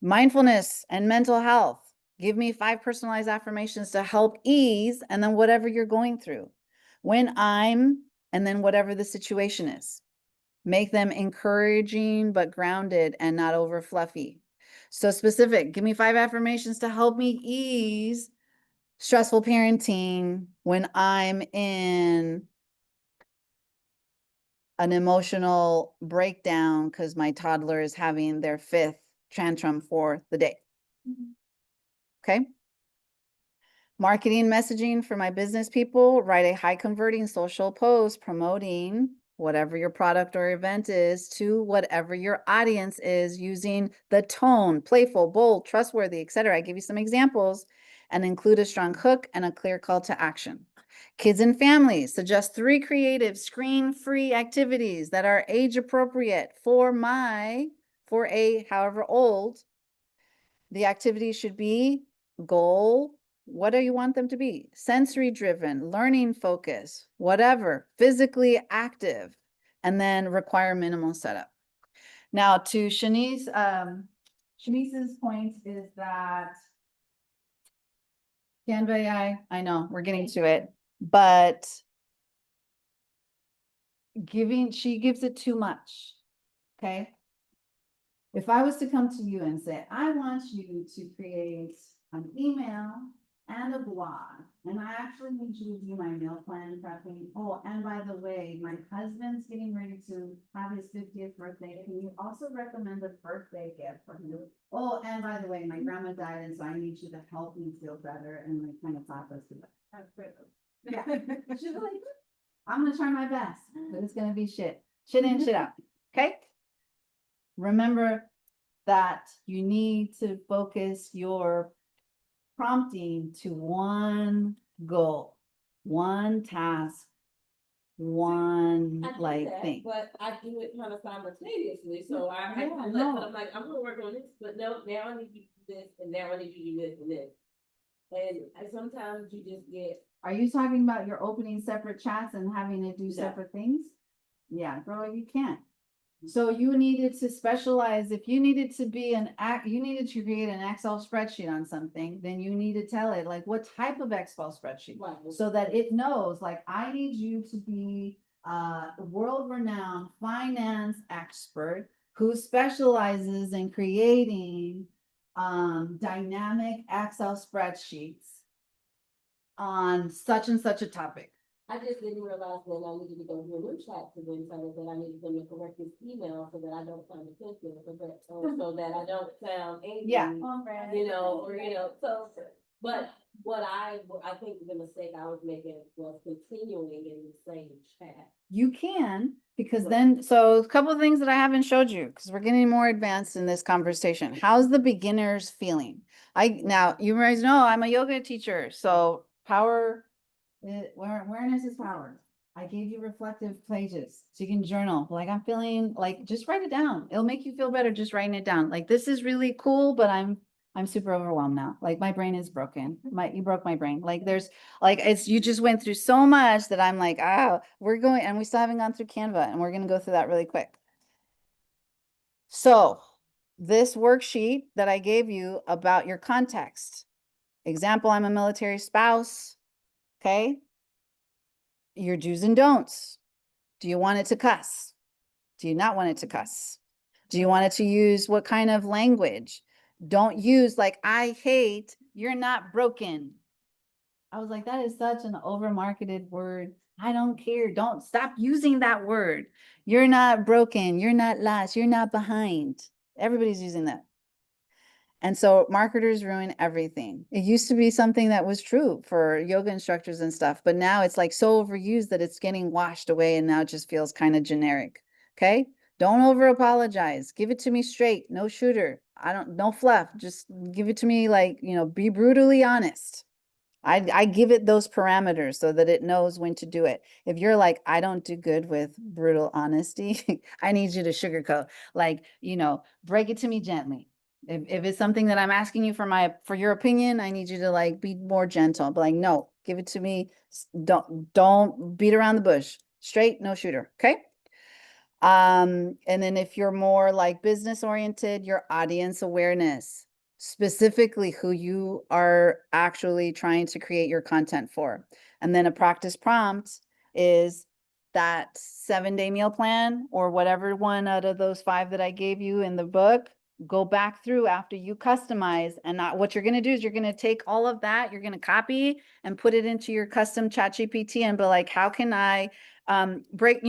Mindfulness and mental health. Give me 5 personalized affirmations to help ease, and then whatever you're going through. And then whatever the situation is. Make them encouraging, but grounded and not over fluffy. So specific, give me 5 affirmations to help me ease stressful parenting when I'm in an emotional breakdown because my toddler is having their 5th tantrum for the day. Okay. Marketing messaging for my business people, write a high converting social post promoting whatever your product or event is to whatever your audience is, using the tone, playful, bold, trustworthy, etc. I give you some examples, and include a strong hook and a clear call to action. Kids and families, suggest 3 creative screen-free activities that are age appropriate for a however old. The activity should be goal. What do you want them to be? Sensory driven, learning focus, whatever, physically active, and then require minimal setup. Now to Shanice's point is that Canva AI, I know we're getting to it, but she gives it too much. Okay. If I was to come to you and say, I want you to create an email and a blog, and I actually need you to do my meal plan prepping. Oh, and by the way, my husband's getting ready to have his 50th birthday. Can you also recommend a birthday gift for him? Oh, and by the way, my grandma died, and so I need you to help me feel better and like kind of talk us through it. Yeah. She's like, I'm gonna try my best, but it's gonna be shit. Shit in, shit out. Okay? Remember that you need to focus your prompting to one goal, one task, one I do like that, thing. but I do it kind of simultaneously, so Yeah, but no. I'm like, I'm gonna work on this, but no, now I need you to do this, and now I need you to do this and this. And sometimes you just get, Are you talking about your opening separate chats and having to do No. separate things? Yeah, girl, you can't. So you needed to specialize. If you needed to be you needed to create an Excel spreadsheet on something, then you need to tell it like what type of Excel spreadsheet, right, so that it knows like I need you to be a world-renowned finance expert who specializes in creating dynamic Excel spreadsheets on such and such a topic. I just didn't realize that I needed to go do a new chat to them, so that I needed them to correct this email so that I don't sound offensive, so that I don't sound angry. Yeah. You know, or, you know, so, but what I think the mistake I was making was continuing in the same chat. You can, because then, so a couple of things that I haven't showed you, because we're getting more advanced in this conversation. How's the beginners feeling? Now, you guys know I'm a yoga teacher, so awareness is power. I gave you reflective pages so you can journal. Like I'm feeling like, just write it down. It'll make you feel better just writing it down. Like this is really cool, but I'm super overwhelmed now. Like my brain is broken. You broke my brain. Like there's like, you just went through so much that I'm like, and we still haven't gone through Canva, and we're going to go through that really quick. So this worksheet that I gave you about your context. Example, I'm a military spouse. Okay. Your do's and don'ts. Do you want it to cuss? Do you not want it to cuss? Do you want it to use what kind of language? Don't use like, I hate, you're not broken. I was like, that is such an over-marketed word. I don't care. Don't stop using that word. You're not broken. You're not lost. You're not behind. Everybody's using that. And so marketers ruin everything. It used to be something that was true for yoga instructors and stuff, but now it's like so overused that it's getting washed away, and now it just feels kind of generic. Okay. Don't over apologize. Give it to me straight. No shooter. No fluff. Just give it to me like, be brutally honest. I give it those parameters so that it knows when to do it. If you're like, I don't do good with brutal honesty, I need you to sugarcoat, like, break it to me gently. If it's something that I'm asking you for your opinion, I need you to like be more gentle, but like, no, give it to me. Don't beat around the bush. Straight, no shooter. Okay. And then if you're more like business oriented, your audience awareness, specifically who you are actually trying to create your content for. And then a practice prompt is that 7-day meal plan or whatever one out of those 5 that I gave you in the book. Go back through after you customize, and what you're going to do is you're going to take all of that, you're going to copy and put it into your custom ChatGPT and be like, how can I break,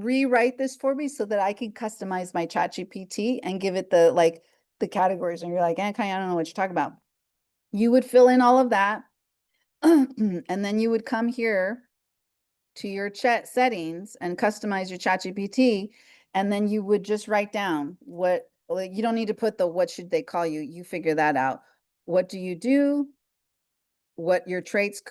rewrite this for me so that I can customize my ChatGPT and give it the categories? And you're like, Connie, I don't know what you're talking about. You would fill in all of that. And then you would come here to your chat settings and customize your ChatGPT. And then you would just write down what, like, you don't need to put the, what should they call you? You figure that out. What do you do? What your traits,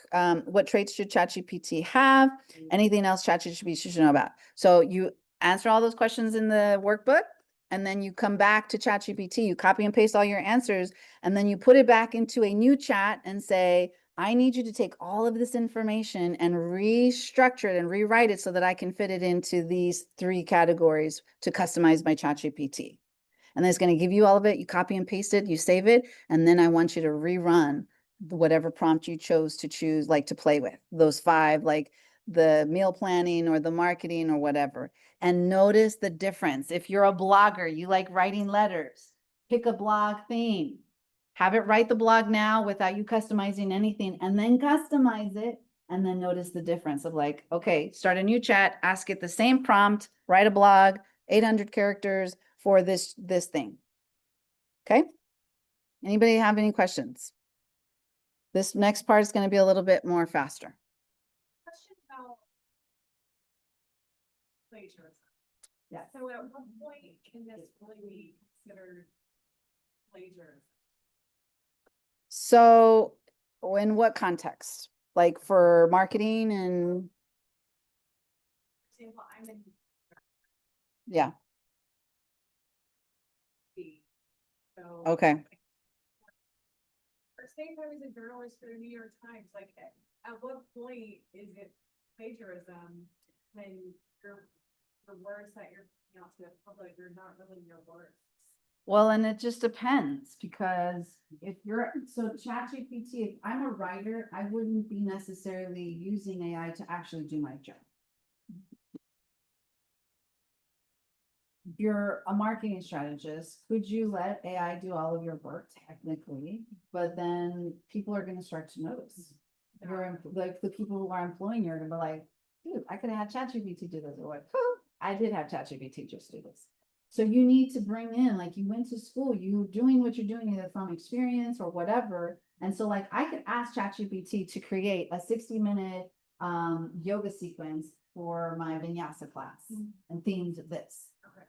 what traits should ChatGPT have? Anything else ChatGPT should know about? So you answer all those questions in the workbook, and then you come back to ChatGPT, you copy and paste all your answers, and then you put it back into a new chat and say, I need you to take all of this information and restructure it and rewrite it so that I can fit it into these 3 categories to customize my ChatGPT. And then it's going to give you all of it. You copy and paste it, you save it, and then I want you to rerun whatever prompt you chose to choose, like to play with those 5, like the meal planning or the marketing or whatever. And notice the difference. If you're a blogger, you like writing letters, pick a blog theme, have it write the blog now without you customizing anything, and then customize it. And then notice the difference of like, okay, start a new chat, ask it the same prompt, write a blog, 800 characters for this thing. Okay. Anybody have any questions? This next part is going to be a little bit more faster. Question about plagiarism. Yeah. So at what point can this really be considered plagiarism? So in what context? Like for marketing and For example, I'm in yeah. B. So. Okay. Or say if I was a journalist for the New York Times, like at what point is it plagiarism when the words that you're putting out to the public are not really your words? Well, and it just depends because if you're, so ChatGPT, if I'm a writer, I wouldn't be necessarily using AI to actually do my job. If you're a marketing strategist, could you let AI do all of your work technically? But then people are going to start to notice. You're like the people who are employing you are going to be like, dude, I could have had ChatGPT do this. Or like, oh, I did have ChatGPT just do this. So you need to bring in, like you went to school, you doing what you're doing either from experience or whatever. And so like I could ask ChatGPT to create a 60-minute yoga sequence for my vinyasa class and themes of this. Okay.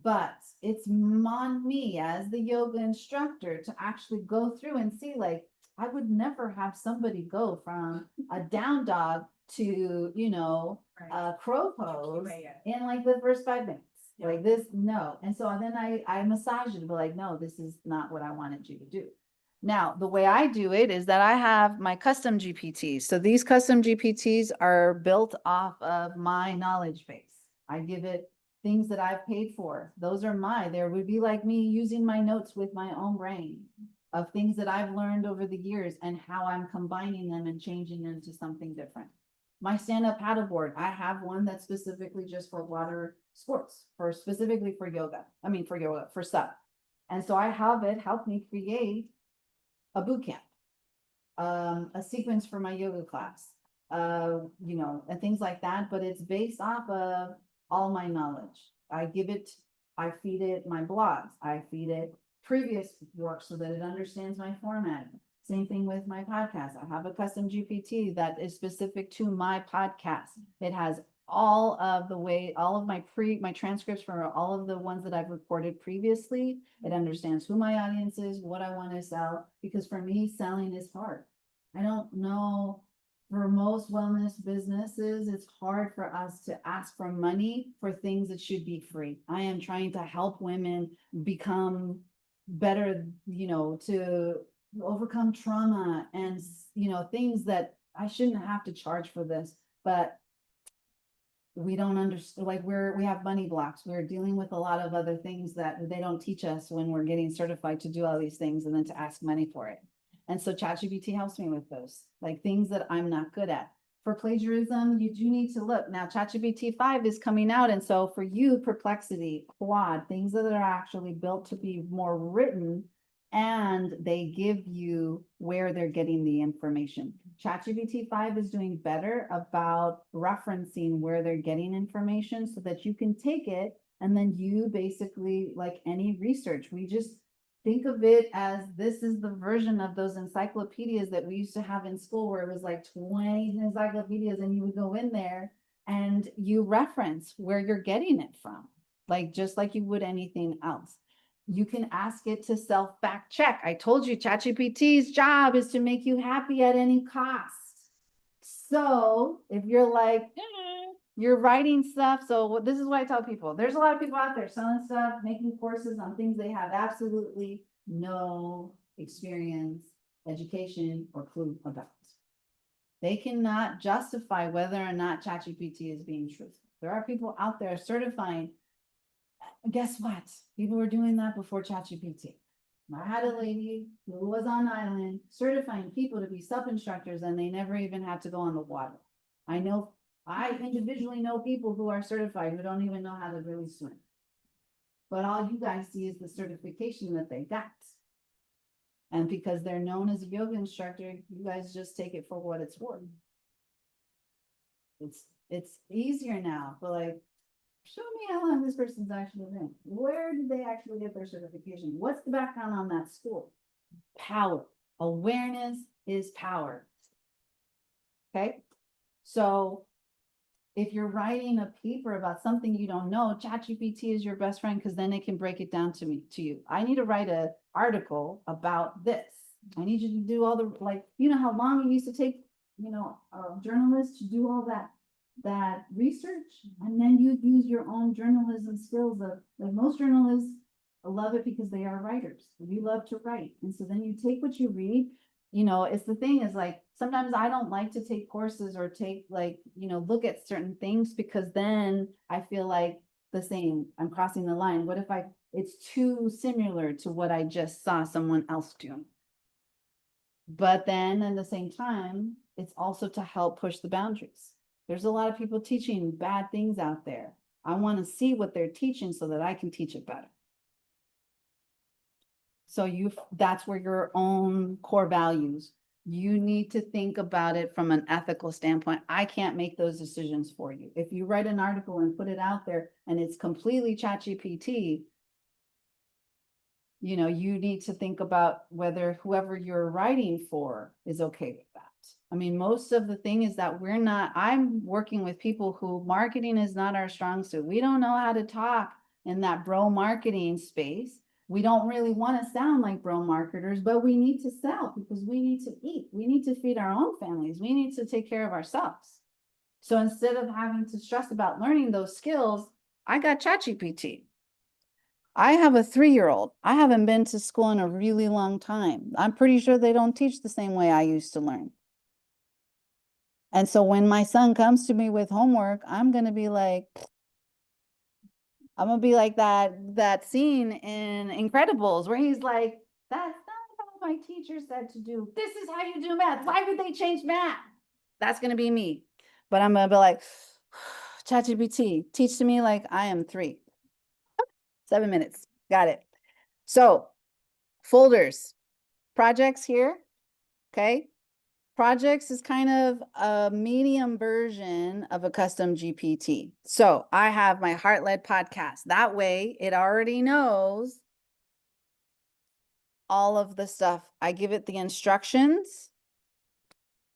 But it's on me as the yoga instructor to actually go through and see, like, I would never have somebody go from a down dog to, you know, a crow pose in like the first 5 minutes. Yeah. Like this, no. And so then I massage it and be like, no, this is not what I wanted you to do. Now, the way I do it is that I have my custom GPTs. So these custom GPTs are built off of my knowledge base. I give it things that I've paid for. Those are there would be like me using my notes with my own brain of things that I've learned over the years and how I'm combining them and changing them to something different. My stand-up paddleboard, I have one that's specifically just for water sports, specifically for yoga. I mean, for yoga, for SUP. And so I have it help me create a boot camp, a sequence for my yoga class, you know, and things like that. But it's based off of all my knowledge. I feed it my blogs. I feed it previous work so that it understands my format. Same thing with my podcast. I have a custom GPT that is specific to my podcast. It has all of my transcripts for all of the ones that I've recorded previously. It understands who my audience is, what I want to sell, because for me, selling is hard. I don't know, for most wellness businesses, it's hard for us to ask for money for things that should be free. I am trying to help women become better, you know, to overcome trauma and, you know, things that I shouldn't have to charge for this, but we don't understand, like we have money blocks. We're dealing with a lot of other things that they don't teach us when we're getting certified to do all these things and then to ask money for it. And so ChatGPT helps me with those, like things that I'm not good at. For plagiarism, you do need to look. Now ChatGPT 5 is coming out. And so for you, Perplexity, Claude, things that are actually built to be more written, and they give you where they're getting the information. ChatGPT 5 is doing better about referencing where they're getting information so that you can take it and then you basically, like any research, we just think of it as this is the version of those encyclopedias that we used to have in school where it was like 20 encyclopedias and you would go in there and you reference where you're getting it from, like just like you would anything else. You can ask it to self fact check. I told you ChatGPT's job is to make you happy at any cost. So if you're like, you're writing stuff. So this is what I tell people. There's a lot of people out there selling stuff, making courses on things they have absolutely no experience, education, or clue about. They cannot justify whether or not ChatGPT is being truthful. There are people out there certifying. Guess what? People were doing that before ChatGPT. I had a lady who was on island certifying people to be sub-instructors and they never even had to go on the water. I individually know people who are certified who don't even know how to really swim. But all you guys see is the certification that they got. And because they're known as a yoga instructor, you guys just take it for what it's worth. It's easier now, but like, show me how long this person's actually been. Where did they actually get their certification? What's the background on that school? Power. Awareness is power. Okay. So if you're writing a paper about something you don't know, ChatGPT is your best friend because then it can break it down to you. I need to write an article about this. I need you to do all the, like, you know how long it used to take, journalists to do all that research, and then you use your own journalism skills of, like, most journalists love it because they are writers. We love to write. And so then you take what you read, it's the thing is like, sometimes I don't like to take courses or take look at certain things because then I feel like I'm crossing the line. What if it's too similar to what I just saw someone else do? But then at the same time, it's also to help push the boundaries. There's a lot of people teaching bad things out there. I want to see what they're teaching so that I can teach it better. So that's where your own core values, you need to think about it from an ethical standpoint. I can't make those decisions for you. If you write an article and put it out there and it's completely ChatGPT, you need to think about whether whoever you're writing for is okay with that. I mean, most of the thing is that I'm working with people who marketing is not our strong suit. We don't know how to talk in that bro marketing space. We don't really want to sound like bro marketers, but we need to sell because we need to eat. We need to feed our own families. We need to take care of ourselves. So instead of having to stress about learning those skills, I got ChatGPT. I have a 3-year-old. I haven't been to school in a really long time. I'm pretty sure they don't teach the same way I used to learn. And so when my son comes to me with homework, I'm going to be like that scene in Incredibles where he's like, that's not how my teacher said to do. This is how you do math. Why would they change math? That's going to be me. But I'm going to be like, ChatGPT, teach to me like I am 3. 7 minutes. Got it. So folders, projects here. Okay. Projects is kind of a medium version of a custom GPT. So I have my heart-led podcast. That way it already knows all of the stuff. I give it the instructions.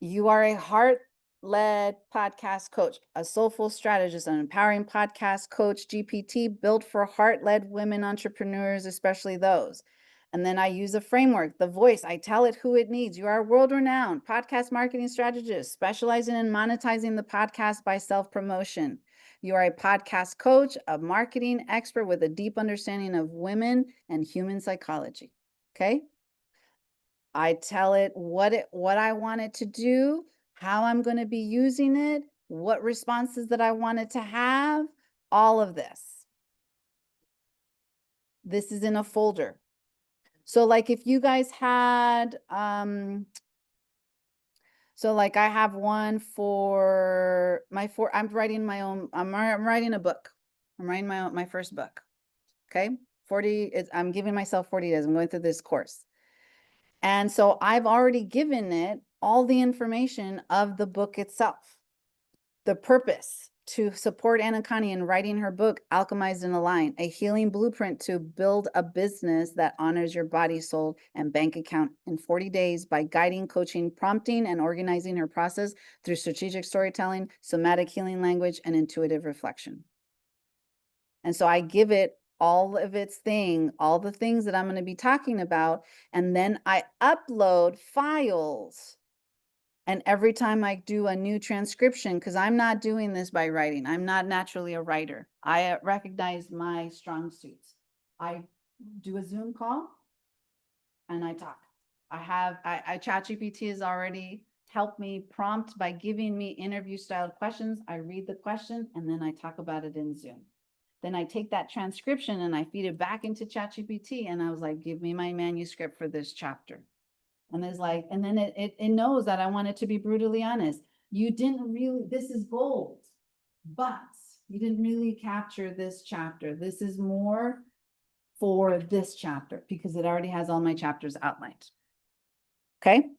You are a heart-led podcast coach, a soulful strategist, an empowering podcast coach, GPT built for heart-led women entrepreneurs, especially those. And then I use a framework, the voice. I tell it who it needs. You are a world-renowned podcast marketing strategist, specializing in monetizing the podcast by self-promotion. You are a podcast coach, a marketing expert with a deep understanding of women and human psychology. Okay. I tell it what I want it to do, how I'm going to be using it, what responses that I want it to have, all of this. This is in a folder. So like if you guys had, so like I have one for I'm writing my own, I'm writing a book. I'm writing my first book. Okay. I'm giving myself 40 days. I'm going through this course. And so I've already given it all the information of the book itself. The purpose to support Anna Connie in writing her book, Alchemized in a Line, a healing blueprint to build a business that honors your body, soul, and bank account in 40 days by guiding, coaching, prompting, and organizing her process through strategic storytelling, somatic healing language, and intuitive reflection. And so I give it all of its thing, all the things that I'm going to be talking about, and then I upload files. And every time I do a new transcription, because I'm not doing this by writing, I'm not naturally a writer. I recognize my strong suits. I do a Zoom call and I talk. ChatGPT has already helped me prompt by giving me interview style questions. I read the question and then I talk about it in Zoom. Then I take that transcription and I feed it back into ChatGPT and I was like, give me my manuscript for this chapter. And it's like, and then it knows that I want it to be brutally honest. You didn't really, this is gold, but you didn't really capture this chapter. This is more for this chapter because it already has all my chapters outlined. Okay.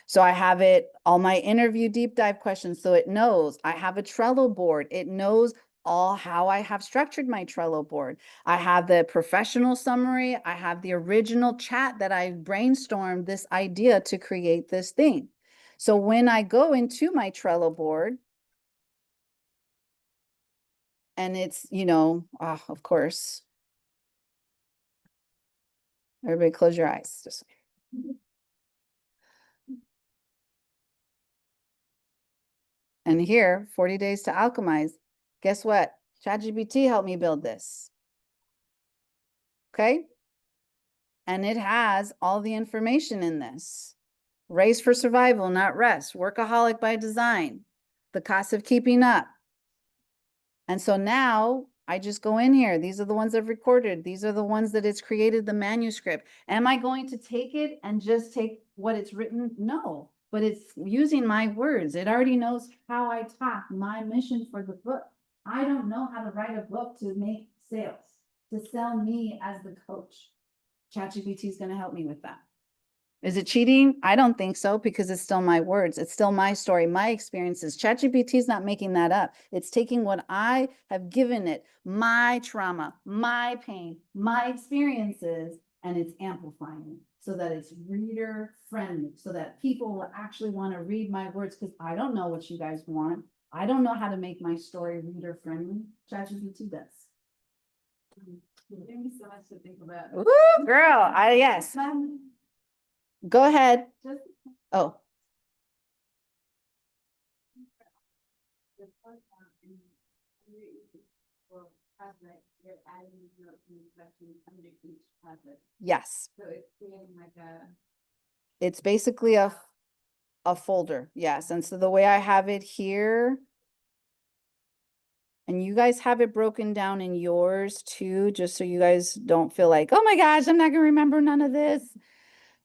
So I have it, all my interview deep dive questions. So it knows I have a Trello board. It knows all how I have structured my Trello board. I have the professional summary. I have the original chat that I brainstormed this idea to create this thing. So when I go into my Trello board, and it's, of course, everybody close your eyes. Just and here, 40 days to alchemize. Guess what? ChatGPT helped me build this. Okay. And it has all the information in this. Race for survival, not rest. Workaholic by design. The cost of keeping up. And so now I just go in here. These are the ones I've recorded. These are the ones that it's created the manuscript. Am I going to take it and just take what it's written? No, but it's using my words. It already knows how I talk, my mission for the book. I don't know how to write a book to make sales, to sell me as the coach. ChatGPT is going to help me with that. Is it cheating? I don't think so because it's still my words. It's still my story, my experiences. ChatGPT is not making that up. It's taking what I have given it, my trauma, my pain, my experiences, and it's amplifying it so that it's reader friendly, so that people will actually want to read my words because I don't know what you guys want. I don't know how to make my story reader friendly. ChatGPT does. Give me so much to think about. Woo, girl, yes. Go ahead. Just Oh, the first one, and for project, you're adding notes and instructions under each project. yes. So it's creating like a. It's basically a folder. Yes. And so the way I have it here, and you guys have it broken down in yours too, just so you guys don't feel like, oh my gosh, I'm not going to remember none of this.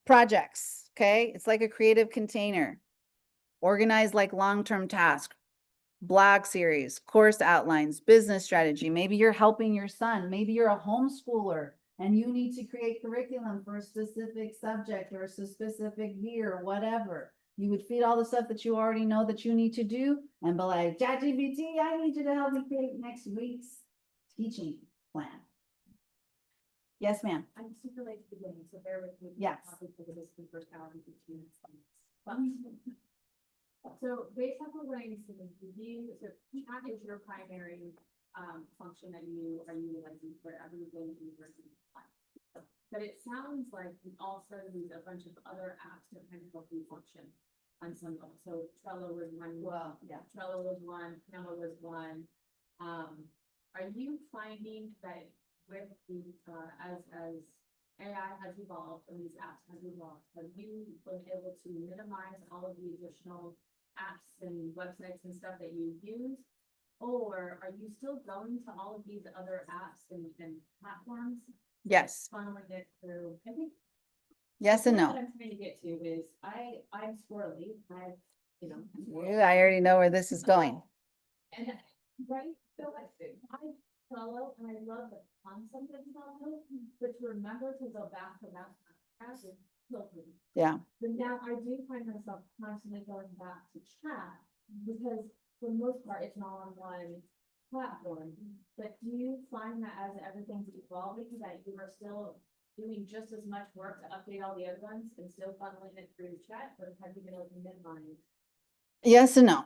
Projects. Okay. It's like a creative container, organized like long-term task, blog series, course outlines, business strategy. Maybe you're helping your son. Maybe you're a homeschooler and you need to create curriculum for a specific subject or a specific year, whatever. You would feed all the stuff that you already know that you need to do and be like, ChatGPT, I need you to help me create next week's teaching plan. Yes, ma'am. I'm super late to the beginning, so bear with me. Yes. Probably because this is the first hour and 15 minutes. So based off of what I'm seeing, so chat is your primary function that you are utilizing for everything in your life. But it sounds like you also use a bunch of other apps to kind of help you function on some level. So Trello was one. Well, yeah. Trello was one, Canva was one. Are you finding that with the, as AI has evolved and these apps have evolved, have you been able to minimize all of the additional apps and websites and stuff that you use? Or are you still going to all of these other apps and platforms? Yes. Funneling it through, I think. Yes and What no. I'm trying to get to is I'm squirrely, I already know where this is going. And, right, so I follow and I love the concept of Trello, but to remember to go back to that. Yeah. But now I do find myself constantly going back to chat because for the most part, it's an all-in-one platform. But do you find that as everything's evolving, that you are still doing just as much work to update all the other ones and still funneling it through chat, or have you been able to minimize? Yes and no.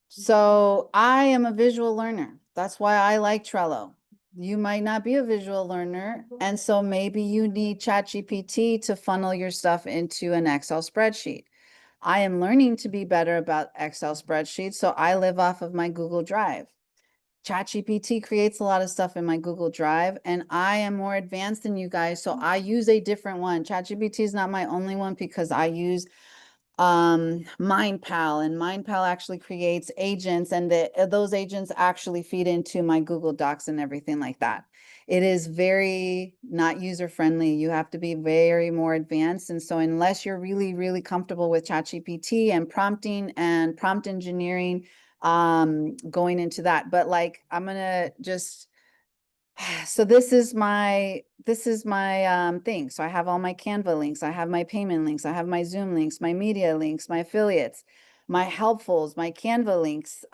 So I am a visual learner. That's why I like Trello. You might not be a visual learner, and so maybe you need ChatGPT to funnel your stuff into an Excel spreadsheet. I am learning to be better about Excel spreadsheets, so I live off of my Google Drive. ChatGPT creates a lot of stuff in my Google Drive, and I am more advanced than you guys, so I use a different one. ChatGPT is not my only one because I use MindPal, and MindPal actually creates agents, and those agents actually feed into my Google Docs and everything like that. It is very not user friendly. You have to be very more advanced. And so unless you're really, really comfortable with ChatGPT and prompting and prompt engineering, going into that, but like, I'm gonna just, so this is my thing. So I have all my Canva links, I have my payment links, I have my Zoom links, my media links, my affiliates, my helpfuls, my Canva links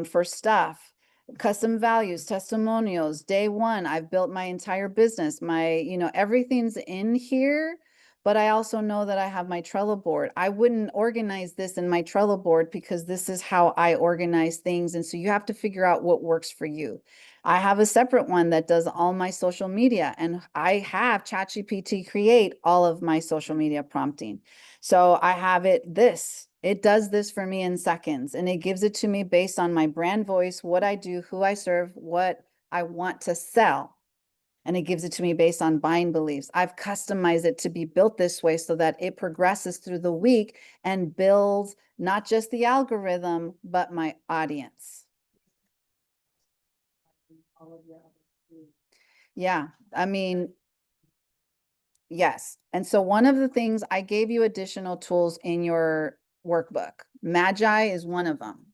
for stuff, custom values, testimonials, day one. I've built my entire business. My, everything's in here. But I also know that I have my Trello board. I wouldn't organize this in my Trello board because this is how I organize things. And so you have to figure out what works for you. I have a separate one that does all my social media, and I have ChatGPT create all of my social media prompting. So I have it does this for me in seconds, and it gives it to me based on my brand voice, what I do, who I serve, what I want to sell. And it gives it to me based on buying beliefs. I've customized it to be built this way so that it progresses through the week and builds not just the algorithm, but my audience. Yeah, I mean, yes. And so one of the things, I gave you additional tools in your workbook. Magi is one of them.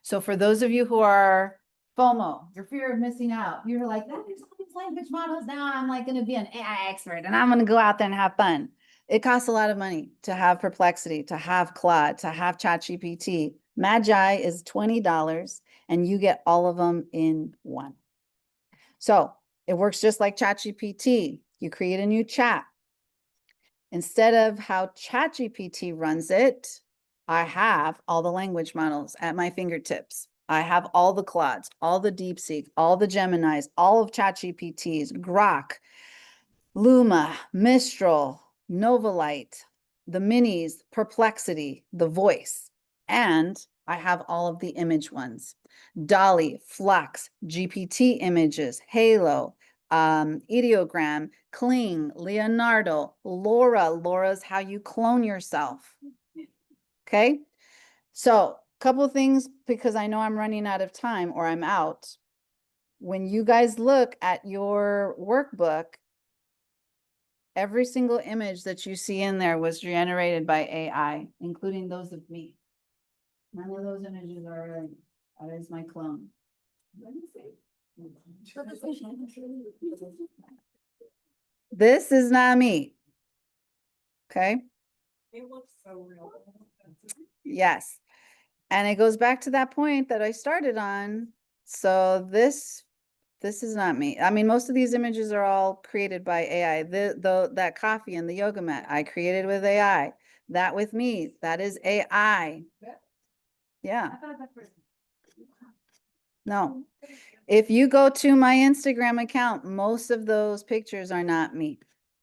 So for those of you who are FOMO, your fear of missing out, you're like, oh, there's all these language models now. I'm like going to be an AI expert and I'm going to go out there and have fun. It costs a lot of money to have Perplexity, to have Claude, to have ChatGPT. Magi is $20 and you get all of them in one. So it works just like ChatGPT. You create a new chat. Instead of how ChatGPT runs it, I have all the language models at my fingertips. I have all the Claudes, all the DeepSeek, all the Geminis, all of ChatGPT's, Grok, Luma, Mistral, Novalite, the Minis, Perplexity, the Voice, and I have all of the image ones. Dolly, Flux, GPT images, Halo, Ideogram, Kling, Leonardo, Laura. Laura's how you clone yourself. Okay. So a couple of things, because I know I'm running out of time or I'm out. When you guys look at your workbook, every single image that you see in there was generated by AI, including those of me. None of those images are really, that is my clone. This is not me. Okay. It looks so real. Yes. And it goes back to that point that I started on. So this is not me. I mean, most of these images are all created by AI. That coffee and the yoga mat, I created with AI. That with me, that is AI. Yeah. No. If you go to my Instagram account, most of those pictures are not me.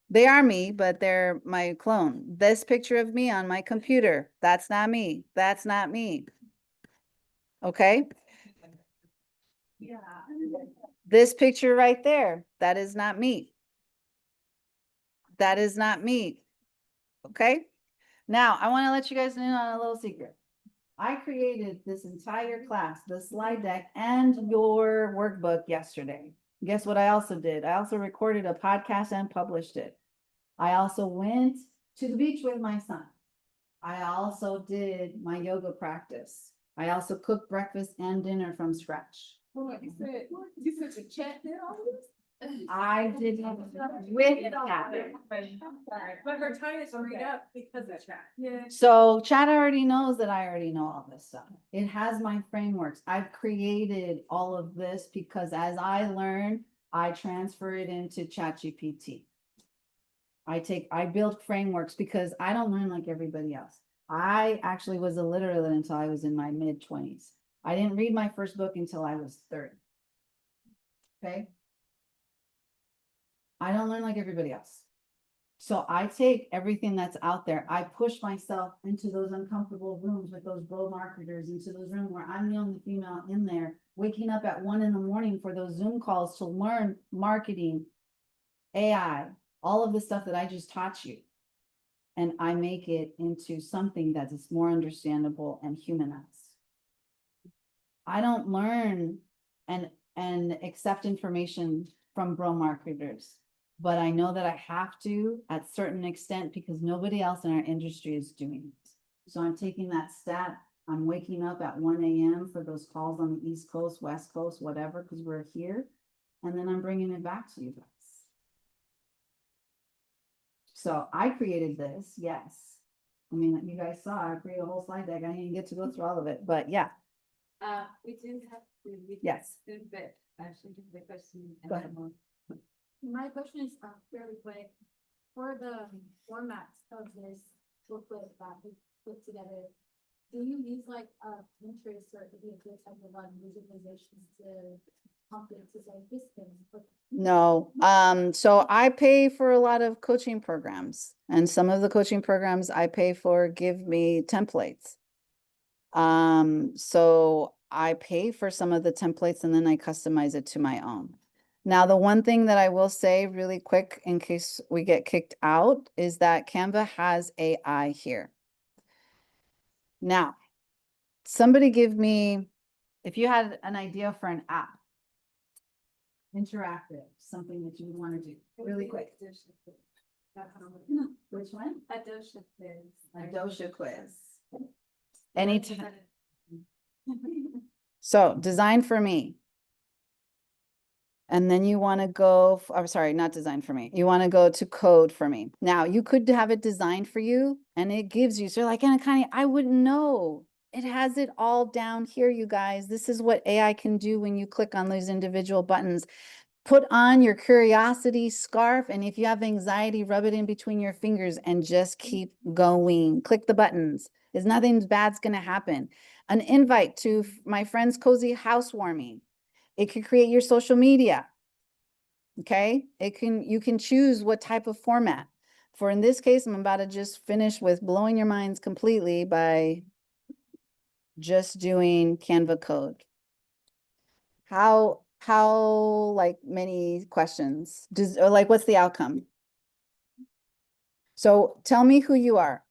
They are me, but they're my clone. This picture of me on my computer, that's not me. That's not me. Okay? Yeah. This picture right there, that is not me. That is not me. Okay? Now, I want to let you guys in on a little secret. I created this entire class, the slide deck, and your workbook yesterday. Guess what I also did? I also recorded a podcast and published it. I also went to the beach with my son. I also did my yoga practice. I also cooked breakfast and dinner from scratch. You said the chat did all this? I did it with chat. But her time is freed up because of chat. Yeah. So chat already knows that I already know all this stuff. It has my frameworks. I've created all of this because as I learn, I transfer it into ChatGPT. I build frameworks because I don't learn like everybody else. I actually was illiterate until I was in my mid-20s. I didn't read my first book until I was 30. Okay. I don't learn like everybody else. So I take everything that's out there. I push myself into those uncomfortable rooms with those bro marketers, into those rooms where I'm the only female in there, waking up at 1 a.m. for those Zoom calls to learn marketing, AI, all of the stuff that I just taught you. And I make it into something that is more understandable and humanized. I don't learn and accept information from bro marketers, but I know that I have to at certain extent because nobody else in our industry is doing it. So I'm taking that stat. I'm waking up at 1 a.m. for those calls on the East Coast, West Coast, whatever, because we're here. And then I'm bringing it back to you guys. So I created this, yes. I mean, you guys saw, I created a whole slide deck. I didn't get to go through all of it, but yeah. We do have to. Yes. But actually, the question. Go ahead. My question is fairly quick. For the formats of this booklet that we put together, do you use like Pinterest or any of those type of visualizations to prompt it to say this thing? No, so I pay for a lot of coaching programs, and some of the coaching programs I pay for give me templates. So I pay for some of the templates and then I customize it to my own. Now, the one thing that I will say really quick in case we get kicked out is that Canva has AI here. Now, somebody give me, if you had an idea for an app, interactive, something that you would want to do really quick. Which one? A dosha quiz. A dosha quiz. Anytime. So design for me. And then you want to go, I'm sorry, not design for me. You want to go to code for me. Now you could have it designed for you and it gives you, so you're like, Anna Connie, I wouldn't know. It has it all down here, you guys. This is what AI can do when you click on those individual buttons. Put on your curiosity scarf. And if you have anxiety, rub it in between your fingers and just keep going. Click the buttons. There's nothing bad's going to happen. An invite to my friend's cozy housewarming. It could create your social media. Okay. You can choose what type of format. For in this case, I'm about to just finish with blowing your minds completely by just doing Canva code. How like many questions or like, what's the outcome? So tell me who you are.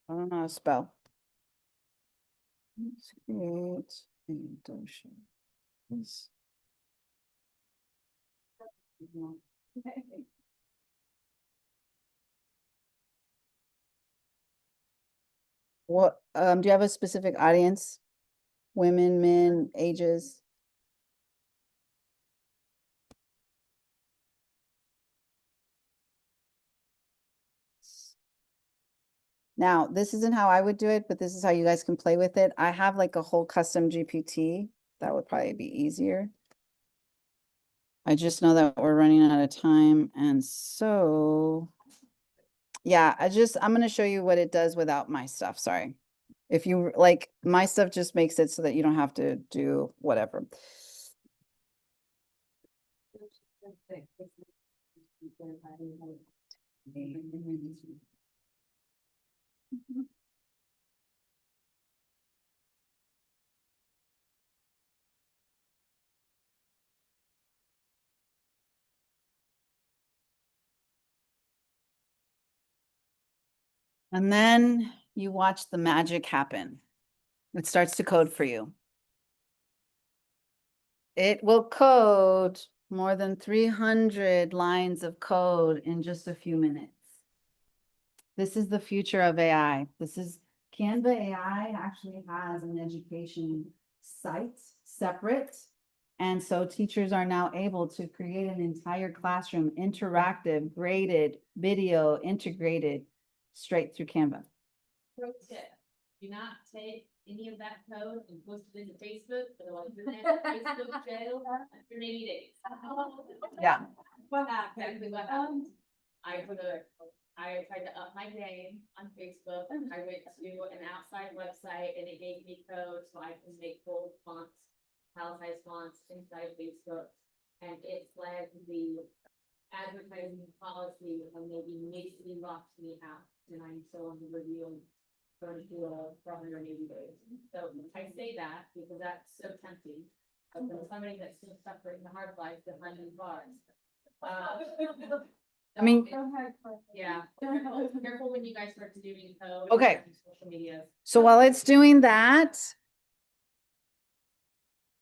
I don't know how to spell. Let's create a dosha. What, do you have a specific audience? Women, men, ages? Now, this isn't how I would do it, but this is how you guys can play with it. I have like a whole custom GPT. That would probably be easier. I just know that we're running out of time. And so, yeah, I'm going to show you what it does without my stuff. Sorry. If you like, my stuff just makes it so that you don't have to do whatever. And then you watch the magic happen. It starts to code for you. It will code More than 300 lines of code in just a few minutes. This is the future of AI. This is Canva AI actually has an education site separate. And so teachers are now able to create an entire classroom, interactive, graded, video integrated straight through Canva. Pro tip, do not take any of that code and post it into Facebook, otherwise you're in Facebook jail after 80 days. Yeah. What happened? Exactly what happened. I tried to up my game on Facebook. I went to an outside website and it gave me code so I can make bold fonts, italicized fonts inside Facebook. And it flagged the advertising policy and they immediately locked me out. And I'm still on the review going to for 180 days. So I say that because that's so tempting. But for somebody that's still suffering the hard life behind these bars. I mean, Yeah, careful when you guys start to doing code. Okay. and Social media. so while it's doing that,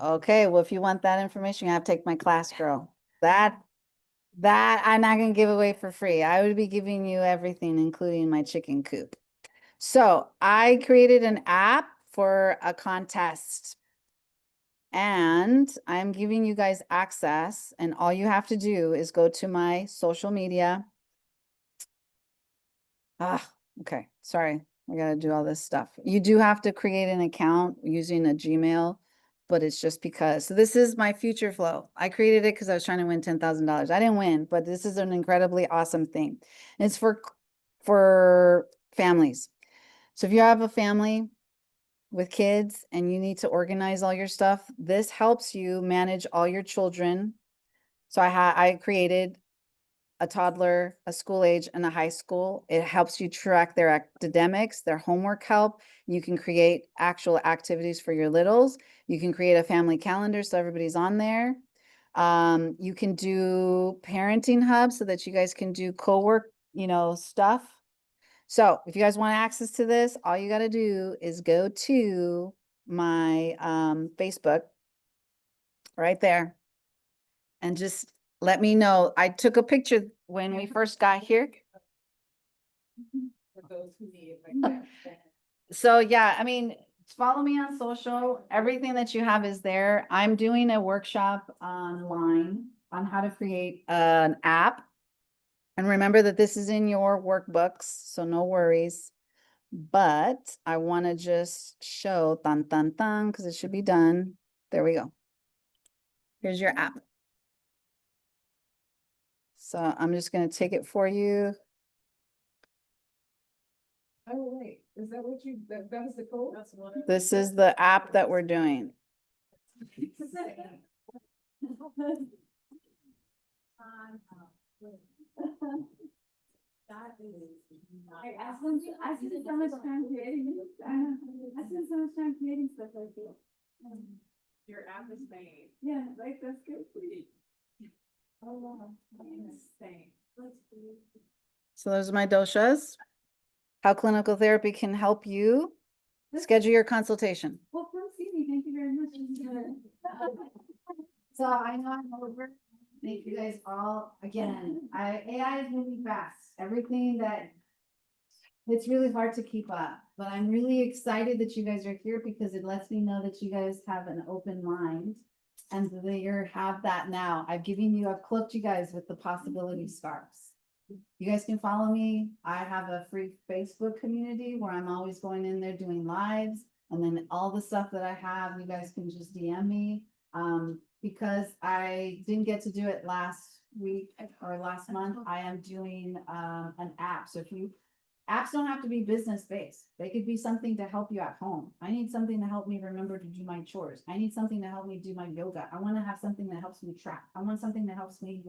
okay, well, if you want that information, you have to take my class, girl. That I'm not gonna give away for free. I would be giving you everything, including my chicken coop. So I created an app for a contest. And I'm giving you guys access, and all you have to do is go to my social media. Okay, sorry, I gotta do all this stuff. You do have to create an account using a Gmail, but it's just because. So this is my future flow. I created it because I was trying to win $10,000. I didn't win, but this is an incredibly awesome thing. And it's for families. So if you have a family with kids and you need to organize all your stuff, this helps you manage all your children. So I created a toddler, a school age, and a high school. It helps you track their academics, their homework help. You can create actual activities for your littles. You can create a family calendar so everybody's on there. You can do parenting hubs so that you guys can do co-work, stuff. So if you guys want access to this, all you got to do is go to my Facebook right there and just let me know. I took a picture when we first got here. For those who need it, like that. So yeah, I mean, follow me on social. Everything that you have is there. I'm doing a workshop online on how to create an app. And remember that this is in your workbooks, so no worries. But I want to just show because it should be done. There we go. Here's your app. So I'm just going to take it for you. Oh, wait, is that what that was the code? This is the app that we're doing. I spend so much time creating. I spend so much time creating stuff like this. Your app is made. Yeah, like that's good for you. Oh, wow. Insane. So those are my doshas. How clinical therapy can help you schedule your consultation. Well, come see me. Thank you very much. So I know I'm over. Thank you guys all again. AI is moving fast. Everything that it's really hard to keep up, but I'm really excited that you guys are here because it lets me know that you guys have an open mind and that you have that now. I've cloaked you guys with the possibility scarves. You guys can follow me. I have a free Facebook community where I'm always going in there doing lives. And then all the stuff that I have, you guys can just DM me. Because I didn't get to do it last week or last month, I am doing an app. So apps don't have to be business based. They could be something to help you at home. I need something to help me remember to do my chores. I need something to help me do my yoga. I want to have something that helps me track. I want something that helps me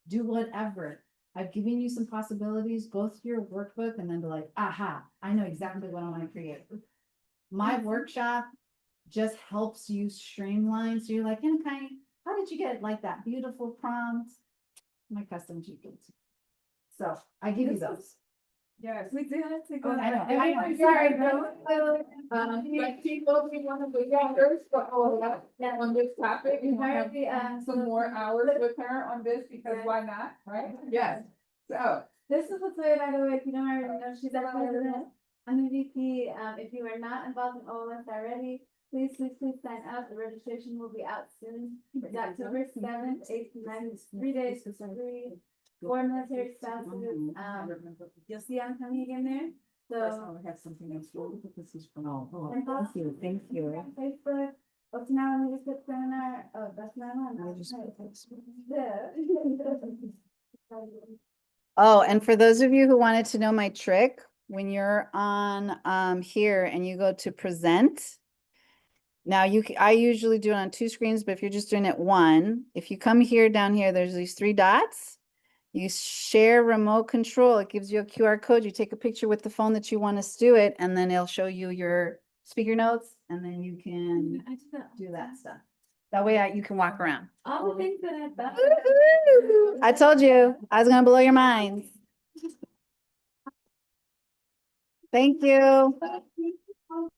do whatever. I've given you some possibilities. Go through your workbook and then be like, aha, I know exactly what I want to create. My workshop just helps you streamline. So you're like, okay, how did you get like that beautiful prompt? My custom GPT. So I give you those. Yes. We do have to go. I know. Sorry, Like people, we want to be hours for all of that on this topic. We want to have some more hours with her on this because why not, right? Yes. So, This is Latoya, by the way, if you don't already know, she's our president. I'm a VP. If you are not involved in OLS already, please sign up. The registration will be out soon. It's October 7th, 8th, and 9th. It's 3 days for free. For military spouses. You'll see I'm coming again there. So. I have something else. This is from. And Thank you, thank you. on Facebook, Okinawa Leadership Seminar. Oh, that's not on. Oh, and for those of you who wanted to know my trick, when you're on here and you go to present. Now I usually do it on 2 screens, but if you're just doing it one, if you come here down here, there's these 3 dots. You share remote control. It gives you a QR code. You take a picture with the phone that you want to do it, and then it'll show you your speaker notes, and then you can I do that stuff. That way you can walk around. All the things that I thought. Woohoo! I told you, I was gonna blow your minds. Thank you.